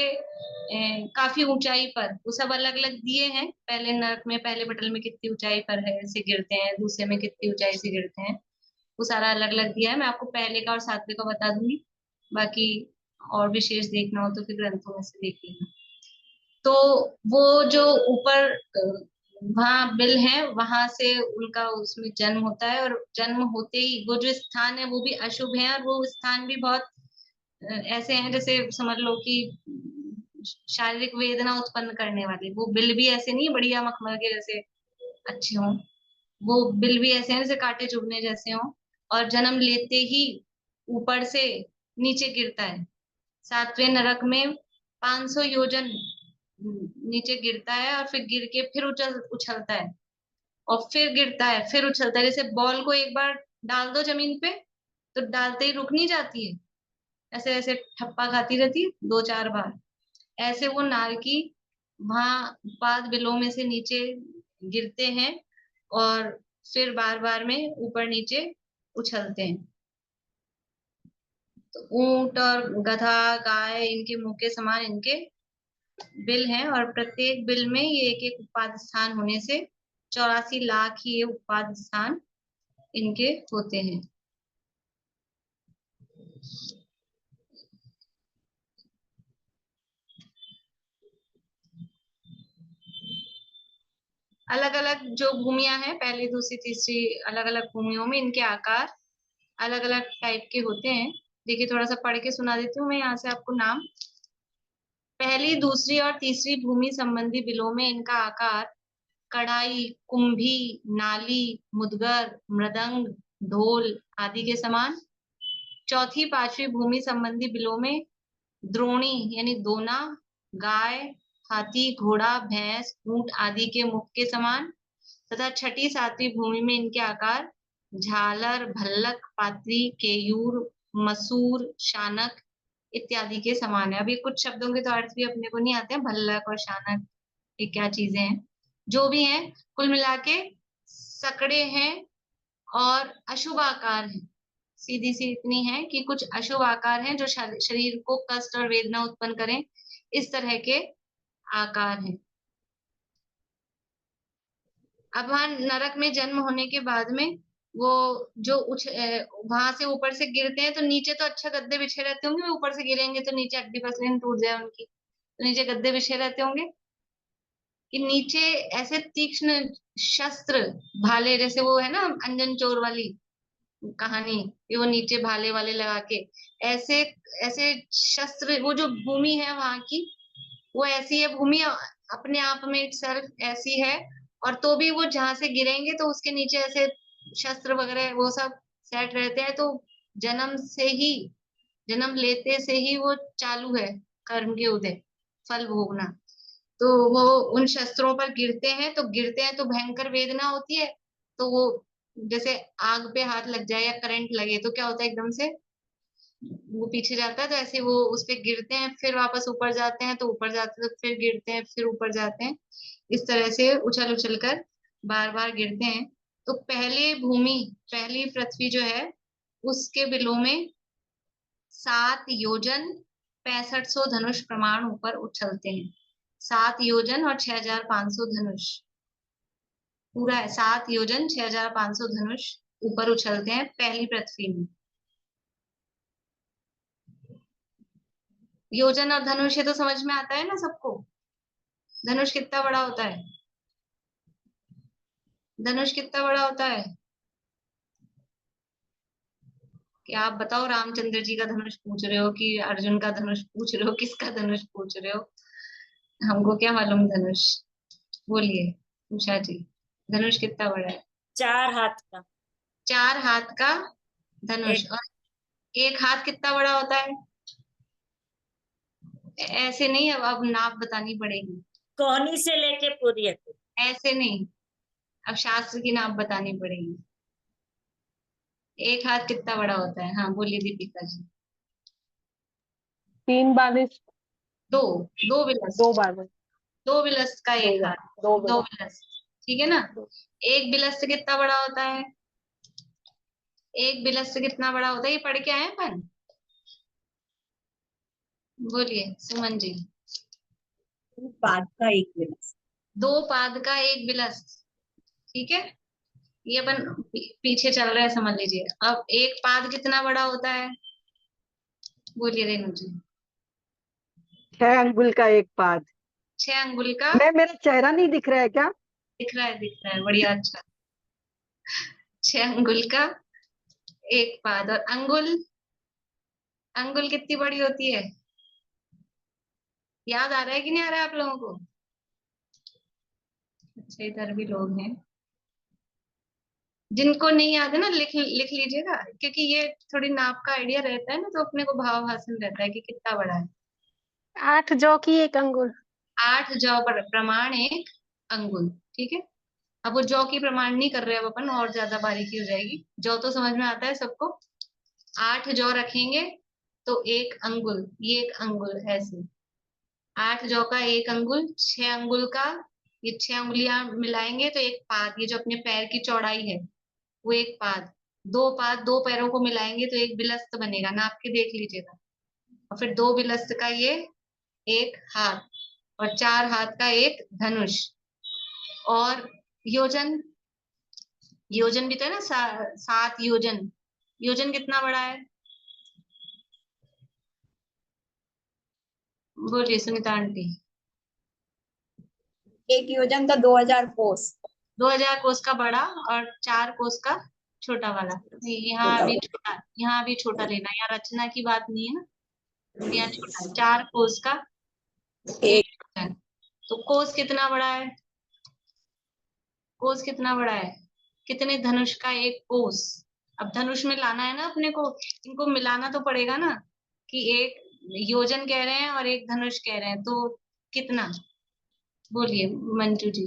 काफी ऊंचाई पर, वो सब अलग अलग दिए हैं। पहले नरक में, पहले पटल में कितनी ऊंचाई पर है से गिरते हैं, दूसरे में कितनी ऊंचाई से गिरते हैं, वो सारा अलग अलग दिया है। मैं आपको पहले का और सातवें का बता दूंगी, बाकी और विशेष देखना हो तो फिर ग्रंथों में से देख लेना। तो वो जो ऊपर वहाँ बिल है, वहां से उनका उसमें जन्म होता है। और जन्म होते ही वो जो स्थान है वो भी अशुभ है, और वो स्थान भी बहुत ऐसे हैं, जैसे समझ लो कि शारीरिक वेदना उत्पन्न करने वाले। वो बिल भी ऐसे नहीं बढ़िया मखमल के जैसे अच्छे हों, वो बिल भी ऐसे हैं जैसे कांटे चुभने जैसे हों। और जन्म लेते ही ऊपर से नीचे गिरता है। सातवें नरक में 500 योजन नीचे गिरता है और फिर गिर के फिर उछलता है और फिर गिरता है फिर उछलता है। जैसे बॉल को एक बार डाल दो जमीन पे तो डालते ही रुक नहीं जाती है, ऐसे ऐसे ठप्पा खाती रहती है 2-4 बार। ऐसे वो नारकी वहां पाद बिलों में से नीचे गिरते हैं और फिर बार बार में ऊपर नीचे उछलते हैं। तो ऊंट और गधा गाय इनके मुंह के समान इनके बिल हैं और प्रत्येक बिल में ये एक एक उत्पाद स्थान होने से 84 लाख ही ये उत्पाद स्थान इनके होते हैं। अलग अलग जो भूमियां हैं, पहली दूसरी तीसरी अलग अलग भूमियों में इनके आकार अलग अलग टाइप के होते हैं। देखिए थोड़ा सा पढ़ के सुना देती हूँ मैं यहाँ से आपको नाम। पहली दूसरी और तीसरी भूमि संबंधी बिलों में इनका आकार कढ़ाई, कुंभी, नाली, मुदगर, मृदंग, ढोल आदि के समान। चौथी पांचवी भूमि संबंधी बिलों में द्रोणी यानी दोना, गाय, हाथी, घोड़ा, भैंस, ऊंट आदि के मुख के समान तथा छठी सातवीं भूमि में इनके आकार झालर, भल्लक, पात्री, केयूर, मसूर, शानक इत्यादि के समान है। अभी कुछ शब्दों के तो अर्थ भी अपने को नहीं आते हैं, भल्लक और शानक ये क्या चीजें हैं। जो भी हैं कुल मिला के सकड़े हैं और अशुभ आकार हैं। सीधी सी इतनी है कि कुछ अशुभ आकार हैं जो शरीर को कष्ट और वेदना उत्पन्न करें, इस तरह के आकार हैं। अब वहां नरक में जन्म होने के बाद में वो जो वहां से ऊपर से गिरते हैं तो नीचे तो अच्छा गद्दे बिछे रहते होंगे, ऊपर से गिरेंगे तो नीचे हड्डी पसलियां टूट जाए उनकी, तो नीचे गद्दे बिछे रहते होंगे कि नीचे ऐसे तीक्ष्ण शस्त्र भाले, जैसे वो है ना अंजन चोर वाली कहानी कि वो नीचे भाले वाले लगा के ऐसे ऐसे शस्त्र, वो जो भूमि है वहां की वो ऐसी है भूमि अपने आप में इटसेल्फ ऐसी है। और तो भी वो जहां से गिरेंगे तो उसके नीचे ऐसे शस्त्र वगैरह वो सब सेट रहते हैं। तो जन्म से ही, जन्म लेते से ही वो चालू है कर्म के उदय, फल भोगना। तो वो उन शस्त्रों पर गिरते हैं, तो गिरते हैं तो भयंकर वेदना होती है। तो वो जैसे आग पे हाथ लग जाए या करंट लगे तो क्या होता है, एकदम से वो पीछे जाता है। तो ऐसे वो उस पे गिरते हैं फिर वापस ऊपर जाते हैं, तो ऊपर जाते हैं तो फिर गिरते हैं फिर ऊपर जाते हैं। इस तरह से उछल उछल कर बार बार गिरते हैं। तो पहले भूमि, पहली पृथ्वी जो है उसके बिलों में 7 योजन 6500 धनुष प्रमाण ऊपर उछलते हैं। 7 योजन और 6500 धनुष पूरा है। 7 योजन 6500 धनुष ऊपर उछलते हैं पहली पृथ्वी में। योजन और धनुष ये तो समझ में आता है ना सबको। धनुष कितना बड़ा होता है, धनुष कितना बड़ा होता है कि आप बताओ। रामचंद्र जी का धनुष पूछ रहे हो कि अर्जुन का धनुष पूछ रहे हो, किसका धनुष पूछ रहे हो, हमको क्या मालूम धनुष। बोलिए उषा जी, धनुष कितना बड़ा है? 4 हाथ का। 4 हाथ का धनुष। एक और एक हाथ कितना बड़ा होता है? ऐसे नहीं, अब नाप बतानी पड़ेगी। कोहनी से लेके पूरी तक। ऐसे नहीं, अब शास्त्र की नाप बतानी पड़ेगी। एक हाथ कितना बड़ा होता है? हाँ बोलिए दीपिका जी। 3 बारिश, दो, 2 बिलस्त। 2 बार, 2 बिलस्त का 2 एक बार, हाथ। 2 दो बार, बिलस्त, ठीक है ना। 2। एक बिलस्त कितना बड़ा होता है? एक बिलस्त कितना बड़ा होता है, ये पढ़ के आए हैं अपन। बोलिए सुमन जी। पाद का एक विलस। 2 पाद का एक बिलस्त, ठीक है। ये अपन पीछे चल रहे हैं, समझ लीजिए। अब एक पाद कितना बड़ा होता है? बोलिए रेणु जी। 6 अंगुल का एक पाद। 6 अंगुल का। मैं, मेरा चेहरा नहीं दिख रहा है क्या? दिख रहा है, दिख रहा है, बढ़िया, अच्छा। 6 अंगुल का एक पाद। और अंगुल, अंगुल कितनी बड़ी होती है? याद आ रहा है कि नहीं आ रहा है आप लोगों को? अच्छा इधर भी लोग हैं जिनको नहीं याद है ना, लिख लिख लीजिएगा, क्योंकि ये थोड़ी नाप का आइडिया रहता है ना, तो अपने को भाव हासिल रहता है कि कितना बड़ा है। 8 जौ की 1 अंगुल। 8 जौ प्रमाण 1 अंगुल। ठीक है, अब वो जौ की प्रमाण नहीं कर रहे अब अपन, और ज्यादा बारीकी हो जाएगी। जौ तो समझ में आता है सबको। 8 जौ रखेंगे तो 1 अंगुल, ये 1 अंगुल ऐसे। 8 जौ का 1 अंगुल, 6 अंगुल का, ये 6 उंगलियां मिलाएंगे तो 1 पाद, ये जो अपने पैर की चौड़ाई है वो 1 पाद। 2 पाद, 2 पैरों को मिलाएंगे तो 1 बिलस्त बनेगा, नाप के देख लीजिएगा। और फिर 2 बिलस्त का ये 1 हाथ, और 4 हाथ का 1 धनुष। और योजन, योजन भी तो है ना, 7 योजन। योजन कितना बड़ा है? बोलिए सुनीता आंटी। 1 योजन का 2000 कोस। 2000 कोस का बड़ा, और 4 कोस का छोटा वाला। यहाँ भी छोटा, यहाँ भी छोटा लेना, यहाँ रचना की बात नहीं है ना, यहाँ छोटा। 4 कोस का 1 योजन। तो कोस कितना बड़ा है? कोस कितना बड़ा है? कितने धनुष का 1 कोस? अब धनुष में लाना है ना अपने को, इनको मिलाना तो पड़ेगा ना, कि 1 योजन कह रहे हैं और 1 धनुष कह रहे हैं, तो कितना? बोलिए मंजू जी।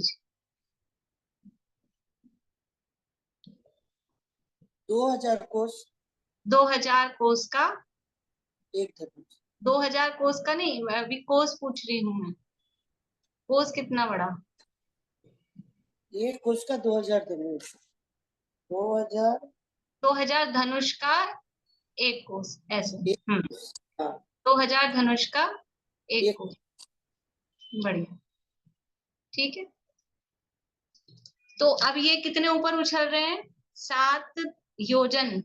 2000 कोस 2000 कोस का 1 धनुष। 2000 कोस का नहीं, मैं अभी कोस पूछ रही हूँ मैं। कोस कितना बड़ा? 1 कोस का 2000 धनुष। 2000 2000 धनुष का 1 कोस ऐसे। हाँ 2000 धनुष का 1 एक कोस। बढ़िया, ठीक है। तो अब ये कितने ऊपर उछल रहे हैं? 7 योजन।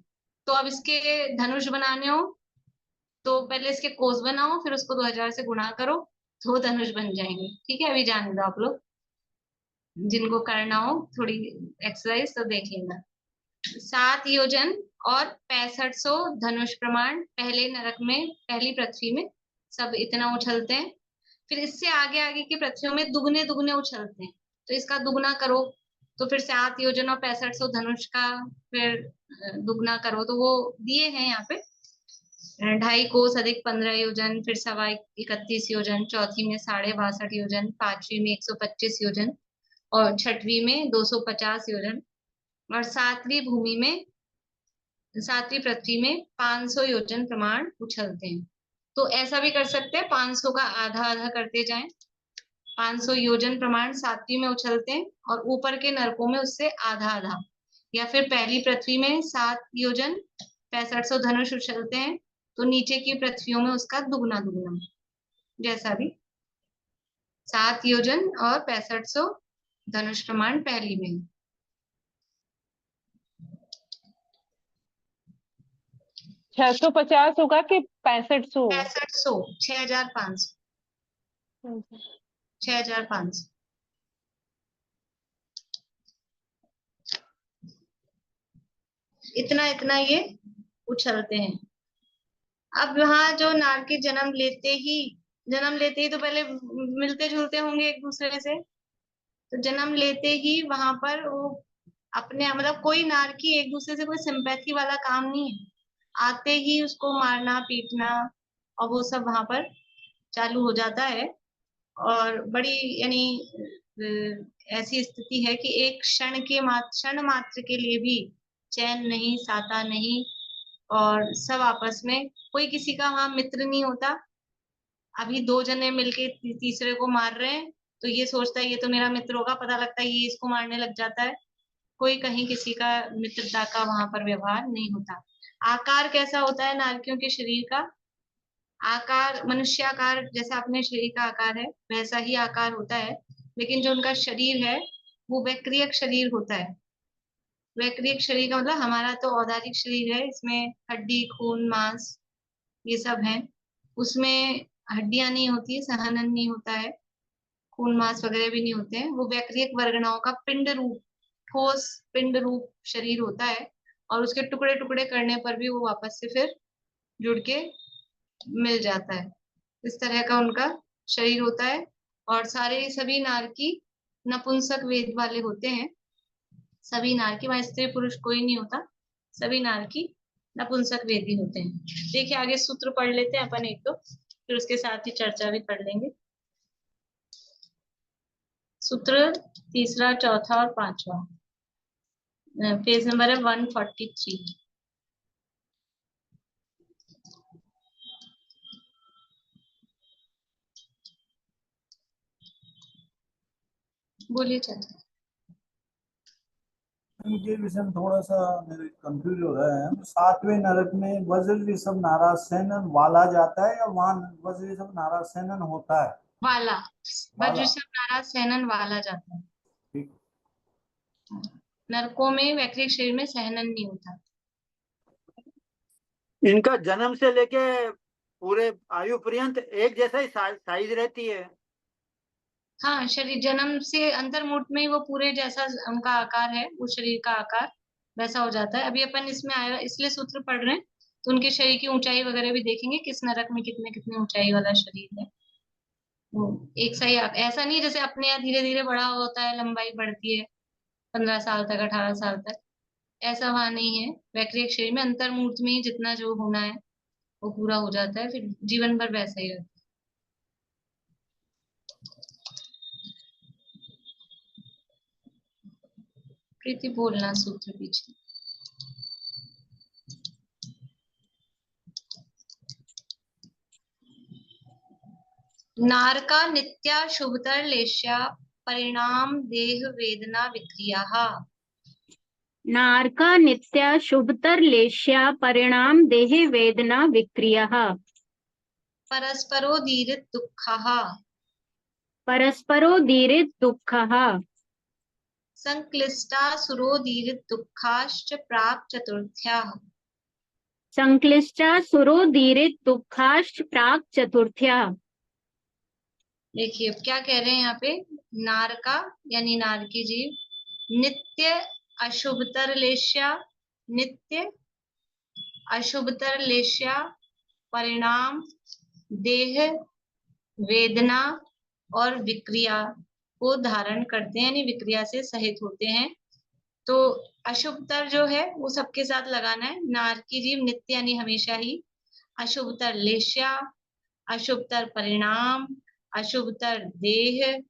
तो अब इसके धनुष बनाने हो तो पहले इसके कोस बनाओ, फिर उसको 2000 से गुणा करो, तो धनुष बन जाएंगे। ठीक है, अभी जान दो आप लोग, जिनको करना हो थोड़ी एक्सरसाइज तो देख लेना। 7 योजन और 6500 धनुष प्रमाण पहले नरक में, पहली पृथ्वी में सब इतना उछलते हैं। फिर इससे आगे आगे की पृथ्वियों में दुगने दुगने उछलते हैं, तो इसका दुगना करो तो फिर 7 योजन और 6500 धनुष का फिर दुगना करो, तो वो दिए हैं यहाँ पे। 2.5 कोस अधिक 15 योजन, फिर 31 योजन, चौथी में 62.5 योजन, पांचवी में 125 योजन, और छठवीं में 250 योजन, और सातवीं पृथ्वी में 500 योजन प्रमाण उछलते हैं। तो ऐसा भी कर सकते हैं, 500 का आधा आधा करते जाएं। 500 योजन प्रमाण सातवीं में उछलते हैं और ऊपर के नरकों में उससे आधा आधा, या फिर पहली पृथ्वी में 7 योजन 6500 धनुष उछलते हैं तो नीचे की पृथ्वियों में उसका दुगना दुगना, जैसा भी। 7 योजन और 6500 धनुष प्रमाण पहली में। 650 होगा कि 6500? 6500, 6500, 6500। इतना इतना ये उछलते हैं। अब यहाँ जो नारकी जन्म लेते ही तो पहले मिलते जुलते होंगे एक दूसरे से, तो जन्म लेते ही वहां पर वो अपने, मतलब कोई नारकी एक दूसरे से कोई सिंपैथी वाला काम नहीं है, आते ही उसको मारना पीटना और वो सब वहां पर चालू हो जाता है। और बड़ी यानी ऐसी स्थिति है कि एक क्षण मात्र के लिए भी चैन नहीं, साता नहीं, और सब आपस में, कोई किसी का वहां मित्र नहीं होता। अभी 2 जने मिलके तीसरे को मार रहे हैं तो ये सोचता है ये तो मेरा मित्र होगा, पता लगता है ये इसको मारने लग जाता है। कोई कहीं किसी का मित्रता का वहां पर व्यवहार नहीं होता। आकार कैसा होता है नारकियों के शरीर का? आकार मनुष्याकार, जैसा अपने शरीर का आकार है वैसा ही आकार होता है, लेकिन जो उनका शरीर है वो वैक्रियक शरीर होता है। वैक्रियक शरीर का मतलब हमारा तो औदारिक शरीर है, इसमें हड्डी खून मांस ये सब है, उसमें हड्डियां नहीं होती, सहनन नहीं होता है, खून मांस वगैरह भी नहीं होते हैं। वो वैक्रियक वर्गनाओं का पिंड रूप, ठोस पिंड रूप शरीर होता है, और उसके टुकड़े टुकड़े करने पर भी वो वापस से फिर जुड़ के मिल जाता है। इस तरह का उनका शरीर होता है। और सभी नारकी नपुंसक वेद वाले होते हैं। सभी नारकी, वहां स्त्री पुरुष कोई नहीं होता, सभी नारकी नपुंसक वेदी होते हैं। देखिए आगे सूत्र पढ़ लेते हैं अपन एक दो। फिर उसके साथ ही चर्चा भी कर लेंगे। सूत्र तीसरा, चौथा और पांचवा, पेज नंबर है 143। बोलिए चाचा। ये विषय में थोड़ा सा मेरे कंफ्यूज हो रहा है। सातवें नरक में वज्र ऋषभ नाराज सेनन वाला जाता है या वहां वज्र ऋषभ नाराज सेनन होता है? वाला, वाला, वज्र ऋषभ नाराज सेनन वाला जाता है। ठीक। नरकों में वैक्रिक शरीर में सहनन नहीं होता। इनका जन्म से लेके पूरे आयु पर्यंत एक जैसा ही साइज रहती है। हाँ, शरीर जन्म से अंतर्मुहूर्त में ही वो पूरे जैसा उनका आकार है, वो शरीर का आकार वैसा हो जाता है। अभी अपन इसमें आया इसलिए सूत्र पढ़ रहे हैं, तो उनके शरीर की ऊंचाई वगैरह भी देखेंगे, किस नरक में कितने कितने ऊंचाई वाला शरीर है। वो एक सही ऐसा नहीं जैसे अपने यहाँ धीरे धीरे बड़ा होता है, लंबाई बढ़ती है 15 साल तक, 18 साल तक, ऐसा वहां नहीं है। वैक्रिक शरीर में अंतर्मुहूर्त में ही जितना जो होना है वो पूरा हो जाता है, फिर जीवन भर वैसा ही रहता है। प्रीति बोलना सूत्र पीछे। नारका नित्या शुभतर लेश्या परिणाम देह वेदना विक्रियाः। नारका नित्या शुभतर लेश्या परिणाम देहे वेदना विक्रियः। परस्परोदीरित दुःखः। परस्परोदीरित दुःखः। संक्लिष्टा सुरोदीरित दुःखाश्च प्राक् चतुर्थ्याः। संक्लिष्टा सुरोदीरित दुःखाश्च प्राक् चतुर्थ्याः। देखिए अब क्या कह रहे हैं यहाँ पे, नारका यानी नारकी जीव, नित्य अशुभतर लेश्या, नित्य अशुभतर लेश्या परिणाम देह वेदना और विक्रिया को धारण करते हैं, यानी विक्रिया से सहित होते हैं। तो अशुभतर जो है वो सबके साथ लगाना है। नारकी जीव नित्य यानी हमेशा ही, अशुभतर लेश्या, अशुभतर परिणाम, अशुभतर देह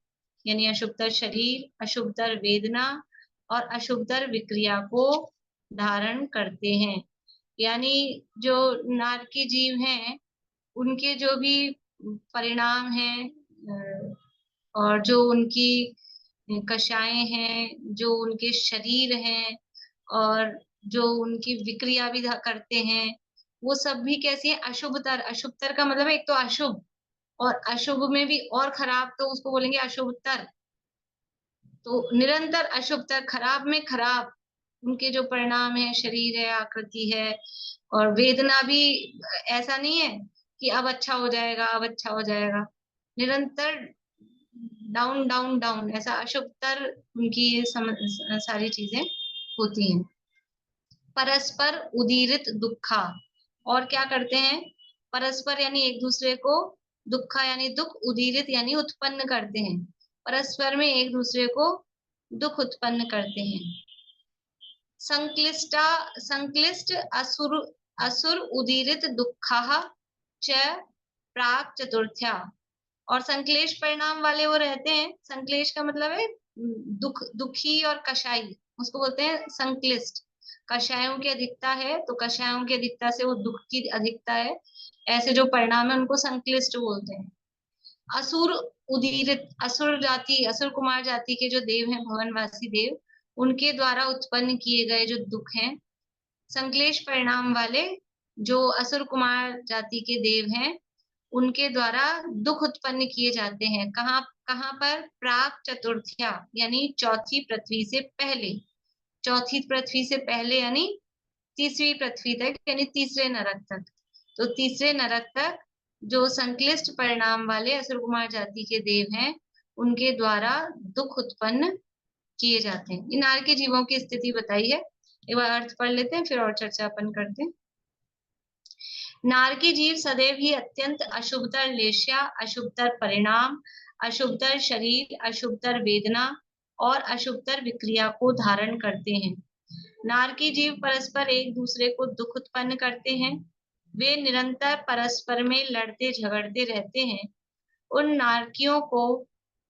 यानी अशुभतर शरीर, अशुभतर वेदना और अशुभतर विक्रिया को धारण करते हैं। यानी जो नारकी जीव हैं उनके जो भी परिणाम हैं और जो उनकी कषाएं हैं, जो उनके शरीर हैं और जो उनकी विक्रिया भी करते हैं, वो सब भी कैसी है, अशुभतर। अशुभतर का मतलब है एक तो अशुभ, और अशुभ में भी और खराब, तो उसको बोलेंगे अशुभतर। तो निरंतर अशुभतर, खराब में खराब उनके जो परिणाम है, शरीर है, आकृति है, और वेदना भी ऐसा नहीं है कि अब अच्छा हो जाएगा, अब अच्छा हो जाएगा, निरंतर डाउन डाउन डाउन, ऐसा अशुभतर उनकी ये सारी चीजें होती हैं। परस्पर उदीरित दुखा, और क्या करते हैं, परस्पर यानी एक दूसरे को, दुखा यानी दुख, उदीरित यानी उत्पन्न करते हैं, परस्पर में एक दूसरे को दुख उत्पन्न करते हैं। संक्लिष्ट असुर असुर उदीरित दुखा च प्राक चतुर्थ्या, और संक्लेश परिणाम वाले वो रहते हैं। संक्लेश का मतलब है दुखी और कषाई, उसको बोलते हैं संक्लिष्ट। कषायों की अधिकता है तो कषायों की अधिकता से वो दुख की अधिकता है, ऐसे जो परिणाम है उनको संक्लिष्ट बोलते हैं। असुर उदीरित, असुर जाति, असुर कुमार जाति के जो देव हैं, भवनवासी देव, उनके द्वारा उत्पन्न किए गए जो दुख हैं, संक्लेश परिणाम वाले जो असुर कुमार जाति के देव हैं, उनके द्वारा दुख उत्पन्न किए जाते हैं। कहाँ कहाँ पर, प्राक चतुर्थ्या यानी चौथी पृथ्वी से पहले, चौथी पृथ्वी से पहले यानी तीसरी पृथ्वी तक, यानी तीसरे नरक तक। तो तीसरे नरक तक जो संक्लिष्ट परिणाम वाले असुर कुमार जाति के देव हैं, उनके द्वारा दुख उत्पन्न किए जाते हैं। इन नारकी जीवों की स्थिति बताई है, एक बार अर्थ पढ़ लेते हैं फिर और चर्चा अपन करते हैं। नारकी जीव सदैव ही अत्यंत अशुभतर लेश्या, अशुभतर परिणाम, अशुभतर शरीर, अशुभतर वेदना और अशुभतर विक्रिया को धारण करते हैं। नारकी जीव परस्पर एक दूसरे को दुख उत्पन्न करते हैं, वे निरंतर परस्पर में लड़ते झगड़ते रहते हैं। उन नारकियों को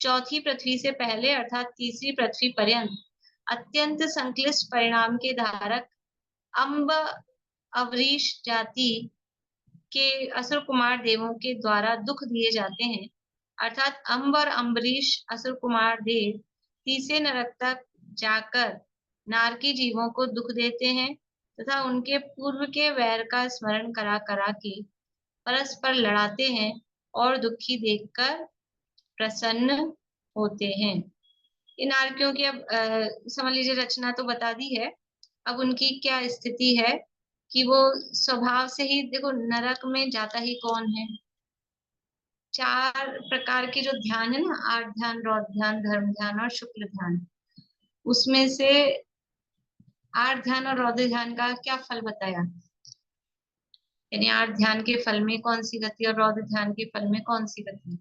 चौथी पृथ्वी से पहले अर्थात तीसरी पृथ्वी पर्यंत अत्यंत संक्लिष्ट परिणाम के धारक अम्ब अवरीश जाति के असुर कुमार देवों के द्वारा दुख दिए जाते हैं। अर्थात अम्ब और अम्बरीश असुर कुमार देव तीसरे नरक तक जाकर नारकी जीवों को दुख देते हैं तथा उनके पूर्व के वैर का स्मरण करा करा के परस्पर लड़ाते हैं और दुखी देखकर प्रसन्न होते हैं। इन नारकियों की अब समझ लीजिए रचना तो बता दी है। अब उनकी क्या स्थिति है कि वो स्वभाव से ही, देखो नरक में जाता ही कौन है? 4 प्रकार के जो ध्यान है ना, 8 ध्यान, रौद्र ध्यान, धर्म ध्यान और शुक्ल ध्यान, उसमें से 8 ध्यान और रौद्र ध्यान का क्या फल बताया? यानी 8 ध्यान के फल में कौन सी गति और रौद्र ध्यान के फल में कौन सी गति?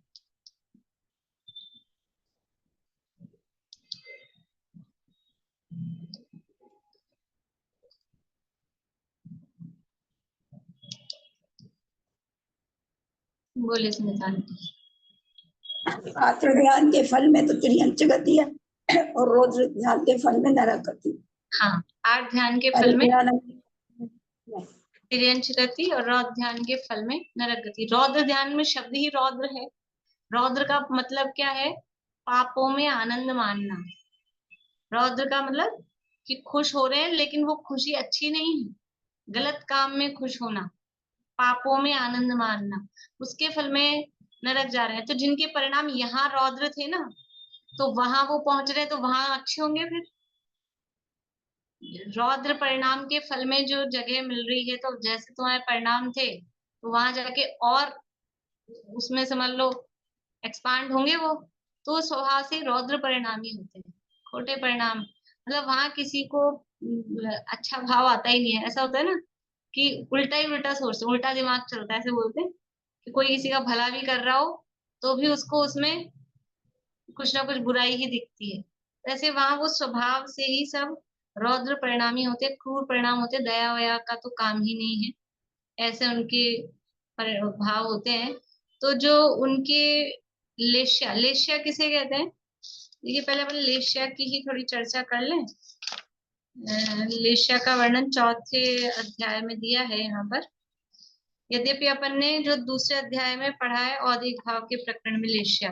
बोले स्मिता। आत्र ध्यान के फल में तो त्रियंच गति है और रौद्र ध्यान के फल में नरक गति। हाँ, 8 ध्यान के फल में त्रियंच गति और रौद्र ध्यान के फल में नरक गति। रौद्र ध्यान में शब्द ही रौद्र है। रौद्र का मतलब क्या है? पापों में आनंद मानना। रौद्र का मतलब कि खुश हो रहे हैं लेकिन वो खुशी अच्छी नहीं है, गलत काम में खुश होना, पापों में आनंद मानना, उसके फल में नरक जा रहे हैं। तो जिनके परिणाम यहाँ रौद्र थे ना, तो वहां वो पहुंच रहे, तो वहां अच्छे होंगे। फिर रौद्र परिणाम के फल में जो जगह मिल रही है, तो जैसे तुम्हारे परिणाम थे तो वहां जाके और उसमें समझ लो एक्सपांड होंगे वो, तो स्वभाव से रौद्र परिणामी होते हैं। खोटे परिणाम मतलब वहां किसी को अच्छा भाव आता ही नहीं है। ऐसा होता है ना कि उल्टा ही उल्टा सोचते, उल्टा दिमाग चलता है। ऐसे बोलते हैं कि कोई किसी का भला भी कर रहा हो तो भी उसको उसमें कुछ ना कुछ बुराई ही दिखती है। वैसे वहां वो स्वभाव से ही सब रौद्र परिणामी होते, क्रूर परिणाम होते, दया वया का तो काम ही नहीं है, ऐसे उनके भाव होते हैं। तो जो उनके लेश्या, लेश्या किसे कहते हैं? देखिए पहले अपन लेश्या की ही थोड़ी चर्चा कर लें। लेश्या का वर्णन 4थे अध्याय में दिया है यहाँ पर। यद्यपि अपन ने जो दूसरे अध्याय में पढ़ा है औदिक भाव के प्रकरण में लेश्या,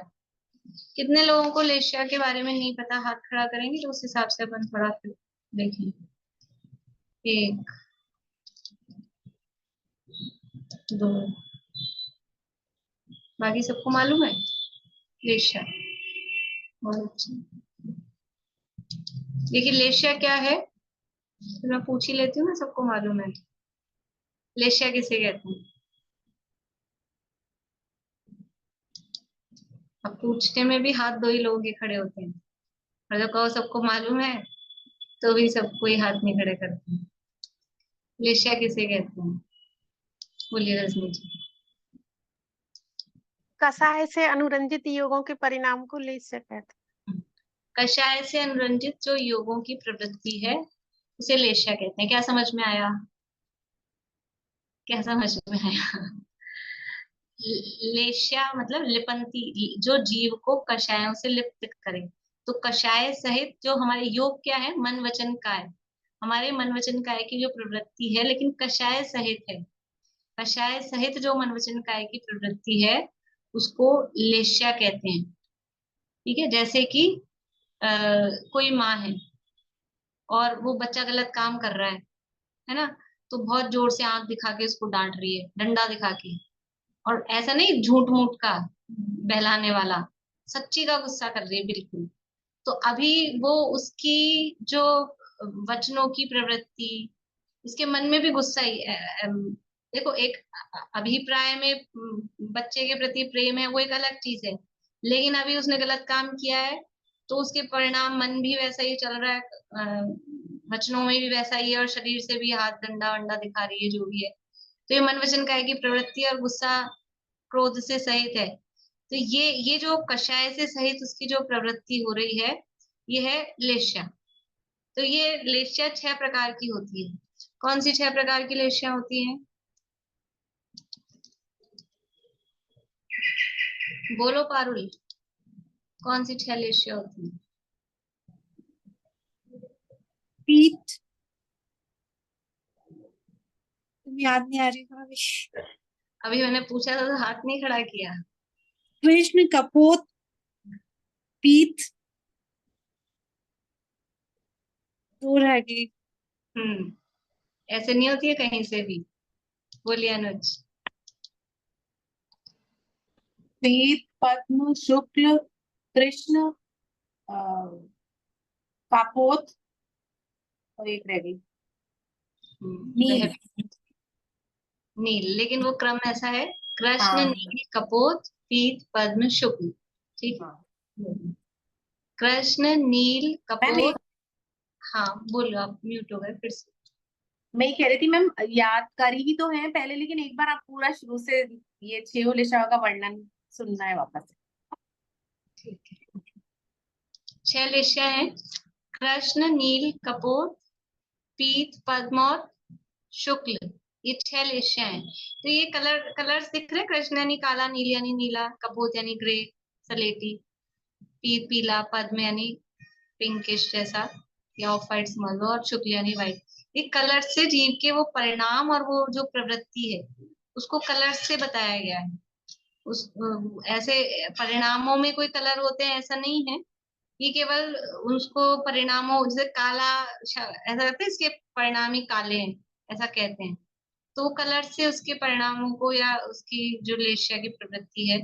कितने लोगों को लेश्या के बारे में नहीं पता? हाथ खड़ा करेंगे तो उस हिसाब से अपन थोड़ा देखें। 1 2, बाकी सबको मालूम है लेश्या? बहुत अच्छा। देखिए लेश्या क्या है, तो मैं पूछ ही लेती हूँ ना, सबको मालूम है लेश्या किसे कहते हैं? अब पूछने में भी हाथ 2 ही लोग ही खड़े होते हैं, और जो कहो सबको मालूम है तो भी सबको ही हाथ नहीं खड़े करते हैं। लेश्या किसे कहते हैं? बोलिए रजनी जी। कषाय से अनुरंजित योगों के परिणाम को लेश्या कहते हैं। कषाय से अनुरंजित जो योगों की प्रवृत्ति है उसे लेश्या कहते हैं। क्या समझ में आया? क्या समझ में आया? लेश्या मतलब लिपंती, जो जीव को कषायों से लिप्त करे। तो कषाय सहित जो हमारे योग क्या है? मन वचन काय। हमारे मन वचन काय की जो प्रवृत्ति है, लेकिन कषाय सहित है। कषाय सहित जो मन वचन काय की प्रवृत्ति है उसको लेश्या कहते हैं। ठीक है, जैसे कि कोई माँ है और वो बच्चा गलत काम कर रहा है ना, तो बहुत जोर से आंख दिखा के उसको डांट रही है, डंडा दिखा के। और ऐसा नहीं झूठ मूठ का बहलाने वाला, सच्ची का गुस्सा कर रही है बिल्कुल। तो अभी वो उसकी जो वचनों की प्रवृत्ति, उसके मन में भी गुस्सा ही देखो, एक अभिप्राय में बच्चे के प्रति प्रेम है, वो एक अलग चीज है, लेकिन अभी उसने गलत काम किया है तो उसके परिणाम मन भी वैसा ही चल रहा है, वचनों में भी वैसा ही है, और शरीर से भी हाथ डंडा वंडा दिखा रही है, जो भी है। तो ये मन वचन काय की प्रवृत्ति और गुस्सा क्रोध से सहित है। तो ये जो कषाय से सहित उसकी जो प्रवृत्ति हो रही है, ये है लेश्या। तो ये लेश्या 6 प्रकार की होती है। कौन सी 6 प्रकार की लेश्या होती है? बोलो पारुल, कौन सी 6 लेशिया होती है? पीठ, तुम्हें याद नहीं आ रही भाविश? अभी मैंने पूछा था तो हाथ नहीं खड़ा किया। कृष्ण, कपोत, पीठ, 2 रह गई। ऐसे नहीं होती है कहीं से भी। बोलिए अनुज। पीत, पद्म, शुक्ल, कृष्ण, कापोत और एक रह गई, नील। नील, लेकिन वो क्रम ऐसा है, कृष्ण, हाँ। नील, कपोत, पीत, पद्म, शुक्ल। ठीक है। कृष्ण, नील, कपोत। हाँ बोलो, आप म्यूट हो गए फिर से। मैं ये कह रही थी मैम, याद करी ही तो है पहले, लेकिन एक बार आप पूरा शुरू से ये 6 लेशाओं का वर्णन सुनना है वापस से। ठीक है। 6 लेशिया है, कृष्ण, नील, कपोत, पीत, पद्म और शुक्ल। ये 6 लेशिया हैं। तो ये कलर्स दिख रहे हैं, कृष्ण यानी काला, नील यानी नीला, कपोत यानी ग्रे सलेटी, पीत पीला, पद्म यानी पिंकिश जैसा या ऑफ वाइट समझ लो, और शुक्ल यानी व्हाइट। ये कलर से जीव के वो परिणाम और वो जो प्रवृत्ति है उसको कलर से बताया गया है। उस ऐसे परिणामों में कोई कलर होते हैं ऐसा नहीं है, ये केवल उसको परिणामों, जैसे काला ऐसा कहते हैं इसके परिणाम ही काले हैं ऐसा कहते हैं, तो वो कलर से उसके परिणामों को या उसकी जो लेशिया की प्रवृत्ति है,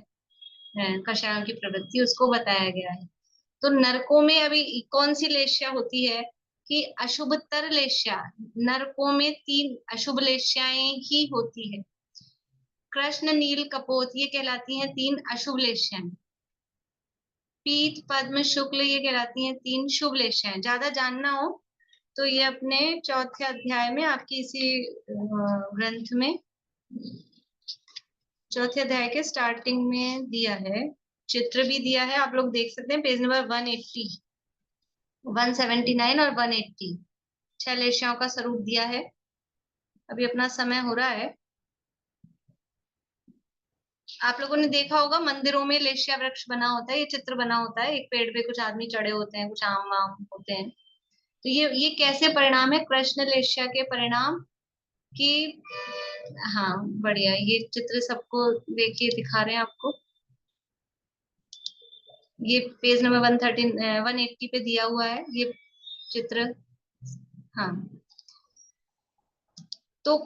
कषायों की प्रवृत्ति, उसको बताया गया है। तो नरकों में अभी कौन सी लेशिया होती है कि अशुभतर लेशिया, नरकों में 3 अशुभ लेशियाएं ही होती है। कृष्ण, नील, कपोत ये कहलाती हैं 3 अशुभ लेशियाएं। पीत, पद्म, शुक्ल ये कहलाती हैं 3 शुभ लेशियाएं। ज्यादा जानना हो तो ये अपने 4थे अध्याय में आपकी इसी ग्रंथ में 4थे अध्याय के स्टार्टिंग में दिया है, चित्र भी दिया है, आप लोग देख सकते हैं पेज नंबर 180, 179 और 180। 6 लेशियाओं का स्वरूप दिया है। अभी अपना समय हो रहा है। आप लोगों ने देखा होगा मंदिरों में लेशिया वृक्ष बना होता है, ये चित्र बना होता है, एक पेड़ पे कुछ आदमी चढ़े होते हैं, कुछ आम वाम होते हैं। तो ये कैसे परिणाम है कृष्ण लेशिया के परिणाम की। हाँ बढ़िया, ये चित्र सबको देखिए दिखा रहे हैं आपको, ये पेज नंबर 180 पे दिया हुआ है ये चित्र। हाँ तो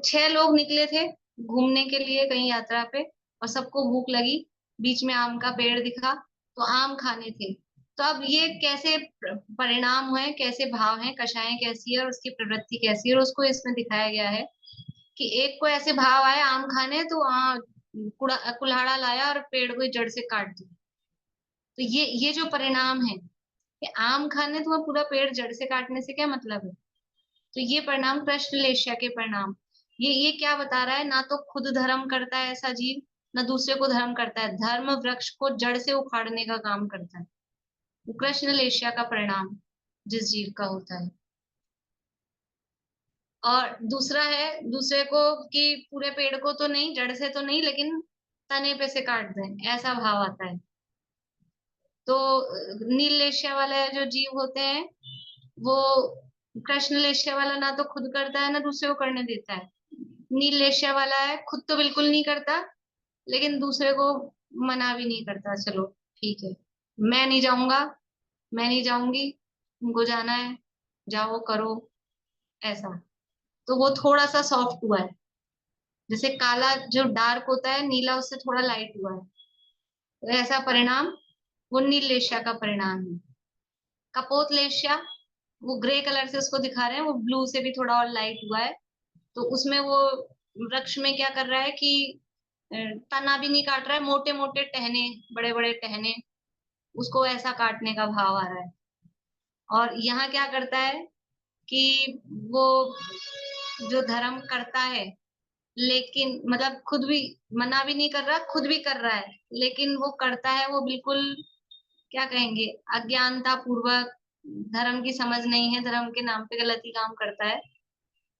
6 लोग निकले थे घूमने के लिए कहीं यात्रा पे, और सबको भूख लगी, बीच में आम का पेड़ दिखा तो आम खाने थे। तो अब ये कैसे परिणाम हुए, कैसे भाव हैं, कषायें कैसी है और उसकी प्रवृत्ति कैसी है, और उसको इसमें दिखाया गया है कि एक को ऐसे भाव आए आम खाने, तो कुल्हाड़ा लाया और पेड़ को जड़ से काट दिया। तो ये जो परिणाम है कि आम खाने तुम्हें पूरा पेड़ जड़ से काटने से क्या मतलब है। तो ये परिणाम कृष्ण लेशिया के परिणाम, ये क्या बता रहा है, ना तो खुद धर्म करता है ऐसा जीव, ना दूसरे को धर्म करता है, धर्म वृक्ष को जड़ से उखाड़ने का काम करता है। वो कृष्ण लेशिया का परिणाम जिस जीव का होता है। और दूसरा है दूसरे को कि पूरे पेड़ को तो नहीं, जड़ से तो नहीं, लेकिन तने पे से काट दें, ऐसा भाव आता है। तो नील लेशिया वाले जो जीव होते हैं वो, कृष्ण लेशिया वाला ना तो खुद करता है ना दूसरे को करने देता है। नील लेशिया वाला है खुद तो बिल्कुल नहीं करता, लेकिन दूसरे को मना भी नहीं करता, चलो ठीक है मैं नहीं जाऊंगा, मैं नहीं जाऊंगी, तुमको जाना है जाओ करो, ऐसा। तो वो थोड़ा सा सॉफ्ट हुआ है, जैसे काला जो डार्क होता है, नीला उससे थोड़ा लाइट हुआ है, तो ऐसा परिणाम वो नील लेशिया का परिणाम है। कपोत लेशिया वो ग्रे कलर से उसको दिखा रहे हैं, वो ब्लू से भी थोड़ा और लाइट हुआ है। तो उसमें वो वृक्ष में क्या कर रहा है कि तना भी नहीं काट रहा है, मोटे मोटे टहने, बड़े बड़े टहने, उसको ऐसा काटने का भाव आ रहा है। और यहाँ क्या करता है कि वो जो धर्म करता है, लेकिन मतलब खुद भी मना भी नहीं कर रहा, खुद भी कर रहा है, लेकिन वो करता है वो बिल्कुल क्या कहेंगे अज्ञानता पूर्वक, धर्म की समझ नहीं है, धर्म के नाम पे गलती काम करता है,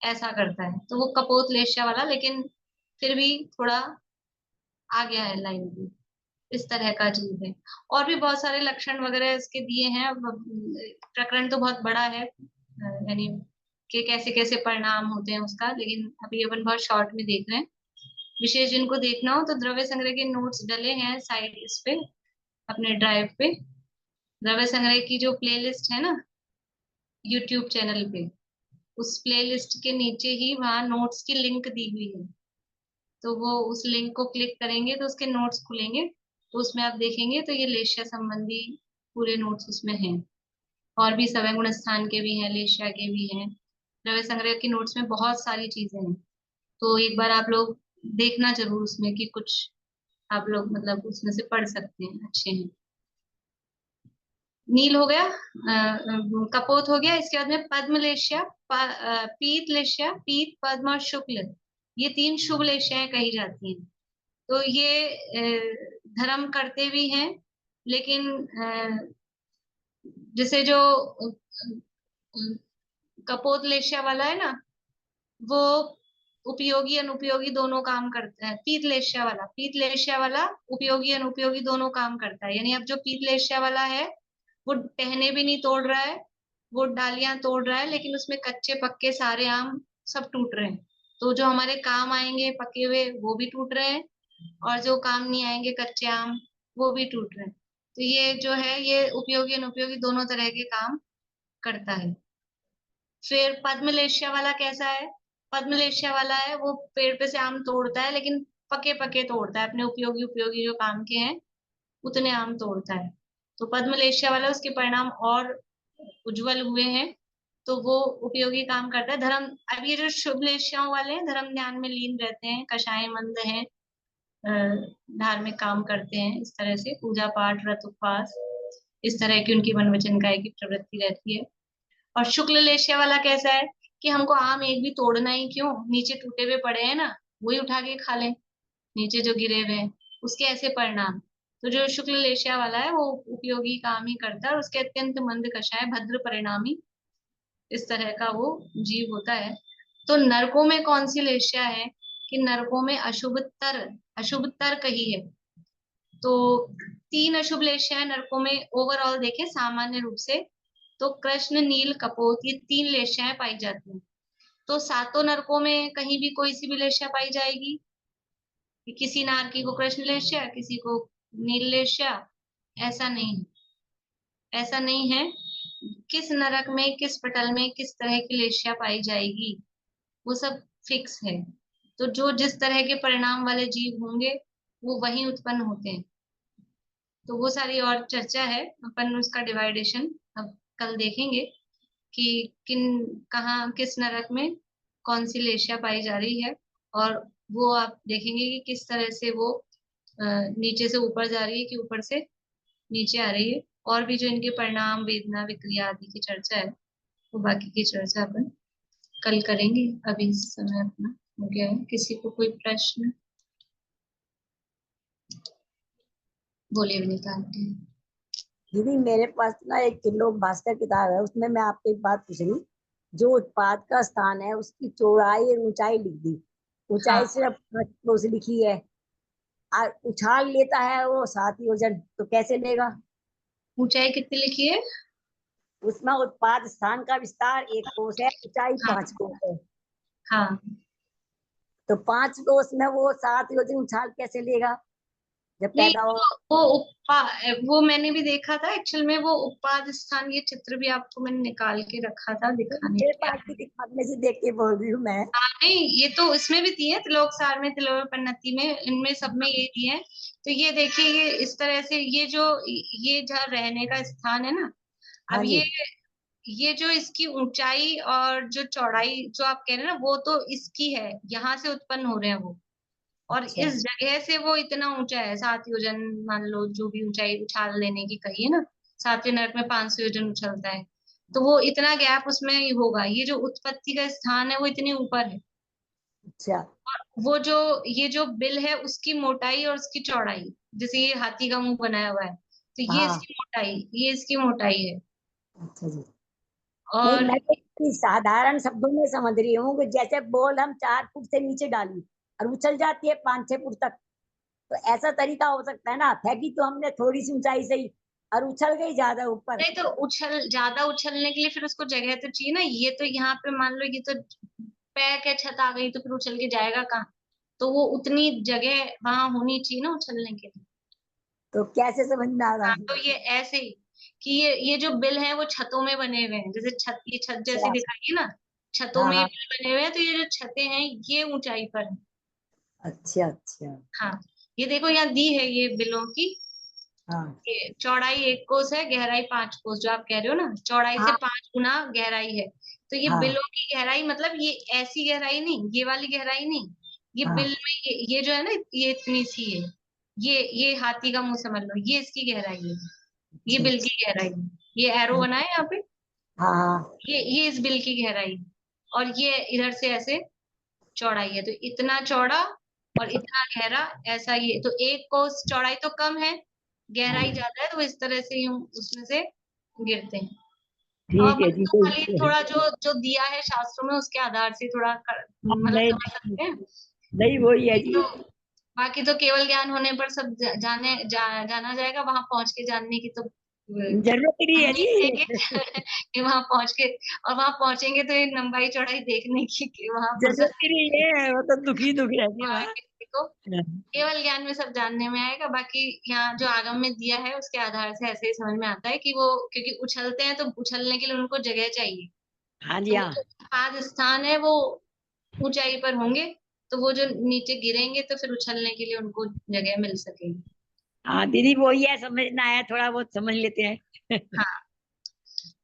ऐसा करता है। तो वो कपोत लेशिया वाला, लेकिन फिर भी थोड़ा आ गया है लाइन में। इस तरह का जीव है। और भी बहुत सारे लक्षण वगैरह इसके दिए हैं। प्रकरण तो बहुत बड़ा है, यानी कि कैसे कैसे परिणाम होते हैं उसका, लेकिन अभी अपन बहुत शॉर्ट में देख रहे हैं। विशेष जिनको देखना हो तो द्रव्य संग्रह के नोट्स डले हैं साइड इस पे अपने ड्राइव पे। द्रव्य संग्रह की जो प्लेलिस्ट है ना यूट्यूब चैनल पे, उस प्लेलिस्ट के नीचे ही वहाँ नोट्स की लिंक दी हुई है। तो वो उस लिंक को क्लिक करेंगे तो उसके नोट्स खुलेंगे, तो उसमें आप देखेंगे तो ये लेशिया संबंधी पूरे नोट्स उसमें हैं। और भी सवय गुण स्थान के भी हैं, लेशिया के भी हैं। द्रव्य संग्रह के नोट्स में बहुत सारी चीजें हैं, तो एक बार आप लोग देखना जरूर उसमें कि कुछ आप लोग मतलब उसमें से पढ़ सकते हैं, अच्छे हैं। नील हो गया, कपोत हो गया। इसके बाद में पद्म लेशिया, पीत लेशिया, पीत, पद्म और शुक्ल, ये 3 शुभ लेशियाएं कही जाती हैं। तो ये धर्म करते भी हैं, लेकिन जैसे जो कपोत लेशिया वाला है ना, वो उपयोगी अनुपयोगी दोनों काम करता है। पीत लेशिया वाला उपयोगी अनुपयोगी दोनों काम करता है। यानी अब जो पीत लेशिया वाला है वो टहने भी नहीं तोड़ रहा है, वो डालियां तोड़ रहा है, लेकिन उसमें कच्चे पक्के सारे आम सब टूट रहे हैं। तो जो हमारे काम आएंगे पके हुए वो भी टूट रहे हैं, और जो काम नहीं आएंगे कच्चे आम वो भी टूट रहे हैं। तो ये जो है ये उपयोगी अनुपयोगी दोनों तरह के काम करता है। फिर पद्मलेशिया वाला कैसा है? पद्मलेशिया वाला है वो पेड़ पे से आम तोड़ता है, लेकिन पके पके तोड़ता है, अपने उपयोगी उपयोगी जो काम के हैं उतने आम तोड़ता है। तो पद्मलेशिया वाला उसके परिणाम और उज्जवल हुए हैं, तो वो उपयोगी काम करता है। धर्म, अब ये जो शुभ लेशियाओं वाले हैं धर्म ध्यान में लीन रहते हैं, कषाय मंद हैं, धार्मिक काम करते हैं, इस तरह से पूजा पाठ व्रत उपवास इस तरह की उनकी मन वचन काया की प्रवृत्ति रहती है। और शुक्ल लेशिया वाला कैसा है कि हमको आम एक भी तोड़ना ही क्यों, नीचे टूटे हुए पड़े हैं ना, वही उठा के खा लें, नीचे जो गिरे हुए हैं उसके ऐसे परिणाम। तो जो शुक्ल लेशिया वाला है वो उपयोगी काम ही करता है, और उसके अत्यंत मंद कषाय भद्र परिणामी इस तरह का वो जीव होता है। तो नरकों में कौन सी लेशिया है कि नरकों में अशुभतर कही है। तो 3 अशुभ लेशियाएं नरकों में ओवरऑल देखें सामान्य रूप से, तो कृष्ण, नील, कपोत, ये 3 लेशियाएं पाई जाती हैं। तो 7 नरकों में कहीं भी कोई सी भी लेशिया पाई जाएगी, कि किसी नारकी को कृष्ण लेशिया, किसी को नील लेशिया, ऐसा नहीं है, ऐसा नहीं है। किस नरक में, किस पटल में किस तरह की लेशिया पाई जाएगी वो सब फिक्स है। तो जो जिस तरह के परिणाम वाले जीव होंगे वो वहीं उत्पन्न होते हैं। तो वो सारी और चर्चा है, अपन उसका डिवाइडेशन अब कल देखेंगे कि कहाँ किस नरक में कौन सी लेशिया पाई जा रही है, और वो आप देखेंगे कि किस तरह से वो नीचे से ऊपर जा रही है कि ऊपर से नीचे आ रही है। और भी जो इनके परिणाम, वेदना, विक्रिया आदि की चर्चा है, वो बाकी की चर्चा अपन कल करेंगे। अभी समय अपना हो गया है। किसी को कोई प्रश्न? बोलिए विनीता आंटी। दीदी मेरे पास ना एक किलो भास्कर किताब है, उसमें मैं आपसे एक बात पूछ रही हूँ। जो उत्पाद का स्थान है उसकी चौड़ाई और ऊंचाई लिख दी, ऊंचाई सिर्फ 5 किलो से लिखी है, उछाल लेता है वो 7 योजन, तो कैसे लेगा? ऊंचाई कितनी लिखी है उसमें? उत्पाद स्थान का विस्तार 1 कोस है, ऊंचाई 5 कोस है। हाँ, तो 5 कोस में वो 7 योजन उछाल कैसे लेगा जब नहीं पैदा हो? वो मैंने भी देखा था एक्चुअल में, वो उपाद स्थान, ये चित्र भी आपको मैंने निकाल के रखा था दिखाने मेरे के पास लिए। की किताब में से देख के बोल रही हूँ मैं। हाँ नहीं, ये तो इसमें भी दिए, त्रिलोक सार में, त्रिलोक पन्नति में, इनमें सब में ये दिए हैं। तो ये देखिए, ये इस तरह से ये जहाँ रहने का स्थान है ना, अब हाँ जी। ये जो इसकी ऊंचाई और जो चौड़ाई जो आप कह रहे हैं ना, वो तो इसकी है, यहाँ से उत्पन्न हो रहे हैं वो, और अच्छा। इस जगह से वो इतना ऊंचा है, 7 योजन मान लो, जो भी ऊंचाई उछाल लेने की कही है ना, 7वें नरक में 500 योजन उछलता है, तो वो इतना गैप उसमें होगा। ये जो उत्पत्ति का स्थान है वो इतनी ऊपर है। अच्छा। वो जो ये जो बिल है उसकी मोटाई और उसकी चौड़ाई, जैसे ये हाथी का मुंह बनाया हुआ है, तो ये हाँ। इसकी मोटाई, ये इसकी मोटाई है। अच्छा जी। नहीं, और मैं तो इतनी साधारण शब्दों में समझ रही हूँ कि जैसे बॉल हम 4 फुट से नीचे डाली और उछल जाती है 5-6 फुट तक, तो ऐसा तरीका हो सकता है ना, फेंकी तो हमने थोड़ी सी ऊंचाई से ही और उछल गई ज्यादा ऊपर। नहीं तो ज्यादा उछलने के लिए फिर उसको जगह तो चाहिए ना। ये तो यहाँ पे मान लो, ये तो पैक है, छत आ गई तो फिर उछल के जाएगा कहाँ? तो वो उतनी जगह वहां होनी चाहिए ना उछलने के लिए। तो कैसे समझ में आ रहा हाँ, है? तो ये ऐसे ही कि ये जो बिल है वो छतों में बने हुए हैं, जैसे छत, ये छत जैसी अच्छा। दिखाई है ना, छतों हाँ में ये हाँ। बिल बने हुए हैं, तो ये जो छतें हैं ये ऊंचाई पर है। अच्छा अच्छा। हाँ, ये देखो यहाँ दी है ये बिलों की। हाँ ये चौड़ाई 1 कोस है, गहराई 5 कोस, जो आप कह रहे हो ना, चौड़ाई से हाँ 5 गुना गहराई है। तो ये हाँ बिलों की गहराई मतलब ये ऐसी गहराई नहीं, ये वाली गहराई नहीं। ये बिल हाँ। में ये जो है ना, ये इतनी सी है। ये हाथी का मुंह समझ लो, ये इसकी गहराई है। ये अच्छा बिल अच्छा। की गहराई है। ये एरो बना है यहाँ पे। हाँ हाँ। ये इस बिल की गहराई है। और ये इधर से ऐसे चौड़ाई है, तो इतना चौड़ा और इतना गहरा, ऐसा ये तो 1 कोस चौड़ाई तो कम है, गहराई हाँ। ज्यादा है, तो इस तरह से यूं उसमें से गिरते हैं। अब ठीक है अपन जी, तो कोई खाली थोड़ा जो जो दिया है शास्त्रों में उसके आधार से थोड़ा मतलब नहीं समझ सकते हैं। नहीं, वही है जी। तो बाकी तो केवल ज्ञान होने पर सब जाना जाएगा, वहां पहुंच के जानने की तो जरूरत ही नहीं है उम्मीद रहेगी जी। कि वहां पहुंच के, और वहां पहुंचेंगे तो ये लंबाई चौड़ाई देखने की कि वहां जरूरत फुर्सत ही नहीं है, वो तो दुखी दुख रहेगी वहां वहाँ। किसी को केवल ज्ञान में सब जानने में आएगा। बाकी यहाँ जो आगम में दिया है उसके आधार से ऐसे ही समझ में आता है कि वो, क्योंकि उछलते हैं तो उछलने के लिए उनको जगह चाहिए। हाँ जी तो वो हाँ। जो पाद स्थान है वो ऊंचाई पर होंगे, तो वो जो नीचे गिरेंगे तो फिर उछलने के लिए उनको जगह मिल सकेगी। हाँ दीदी, वही है, समझना है, थोड़ा बहुत समझ लेते हैं। हाँ,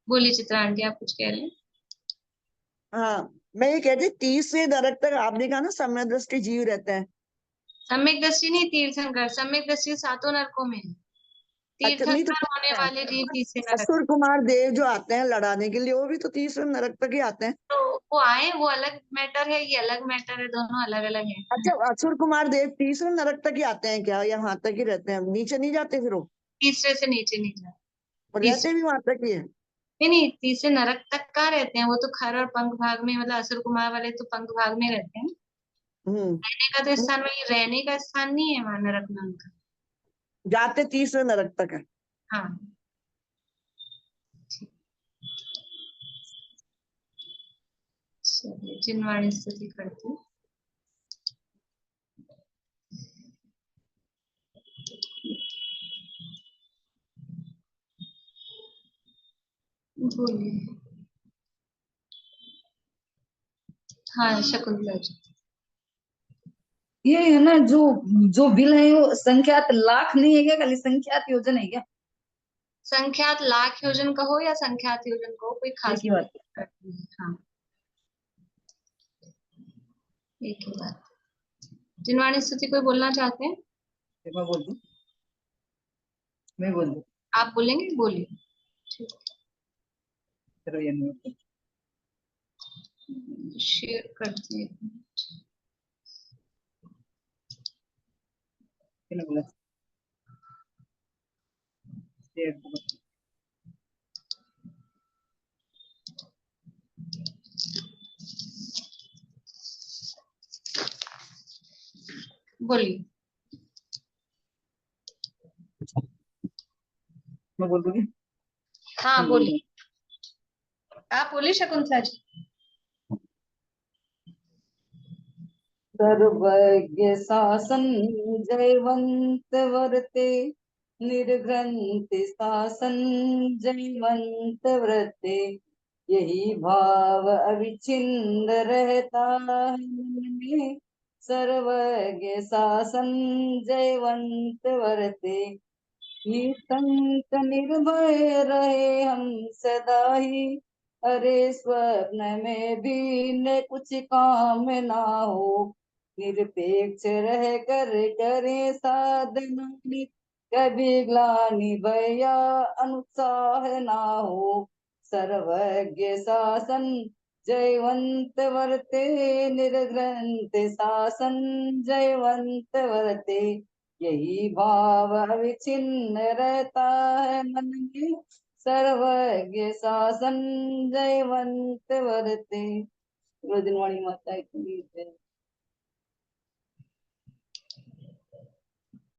बोलिए चित्रा आंटी, आप कुछ कह रहे हैं? हाँ, मैं ये कहती 30वें नरक तक आपने कहा ना सम्यक दृष्टि जीव रहते हैं। सम्यक दृष्टि नहीं, तीर्थंकर। सम्यक दृष्टि 7 नरकों में है। अच्छा, नहीं तो तीर्थंकर होने क्या है, वाले जीव 30वें नरक। असुर कुमार देव जो आते हैं लड़ाने के लिए वो भी तो 30वें नरक तक ही आते हैं। तो वो आए, वो अलग मैटर है, ये अलग मैटर है, दोनों अलग अलग है। अच्छा, असुर कुमार देव 30वें नरक तक ही आते हैं क्या, या वहां तक ही रहते हैं, नीचे नहीं जाते फिर वो? तीसरे से नीचे नहीं जाते। और रहते तीसरे, भी वहां तक ही है? नहीं नहीं, तीसरे नरक तक कहाँ रहते हैं, वो तो खर और पंख भाग में, मतलब असुर कुमार वाले तो पंख भाग में रहते हैं। रहने का तो स्थान, वही रहने का स्थान नहीं है वहां नरक में उनका। जाते 30वें नरक तक है। हाँ, चलिए जिनवाणी स्तुति करते हैं। बोलिए। हाँ, शकुंतला जी। ये है ना, जो जो बिल है वो संख्यात लाख नहीं है क्या, खाली संख्यात योजन है क्या? संख्यात लाख योजन कहो या संख्यात योजन कहो, कोई एक खास ही बात नहीं है। हाँ, एक ही बात। जिनवाणी स्तुति कोई बोलना चाहते हैं? है। मैं बोल दूं, मैं बोल दूं। आप बोलेंगे, बोलिए। ठीक, चलो ये नहीं शेयर करती है। किसने बोला? शेयर करो। बोलिए। मैं बोल दूंगी। हाँ, बोलिए, आप बोलिए शकुंतला जी। सर्वज्ञ शासन जयवंत वर्ते, निर्ग्रंथ शासन जयवंत व्रते, यही भाव अविच्छिन्न रहता है मन में, सर्वज्ञ शासन जयवंत वर्ते, निसंक निर्भय रहे हम सदा ही, अरे स्वप्न में भी न कुछ काम ना हो, निरपेक्ष रह कर करे साधना नित, कभी ग्लानि भय या अनुत्साह ना हो, सर्वज्ञ शासन जयवंत वर्ते, निर्ग्रंथ शासन जयवंत वर्ते, यही भाव अविच्छिन्न रहता है मन में, सर्वज्ञ शासन जयवंत वर्ते। रोजनवाणी माता की जय।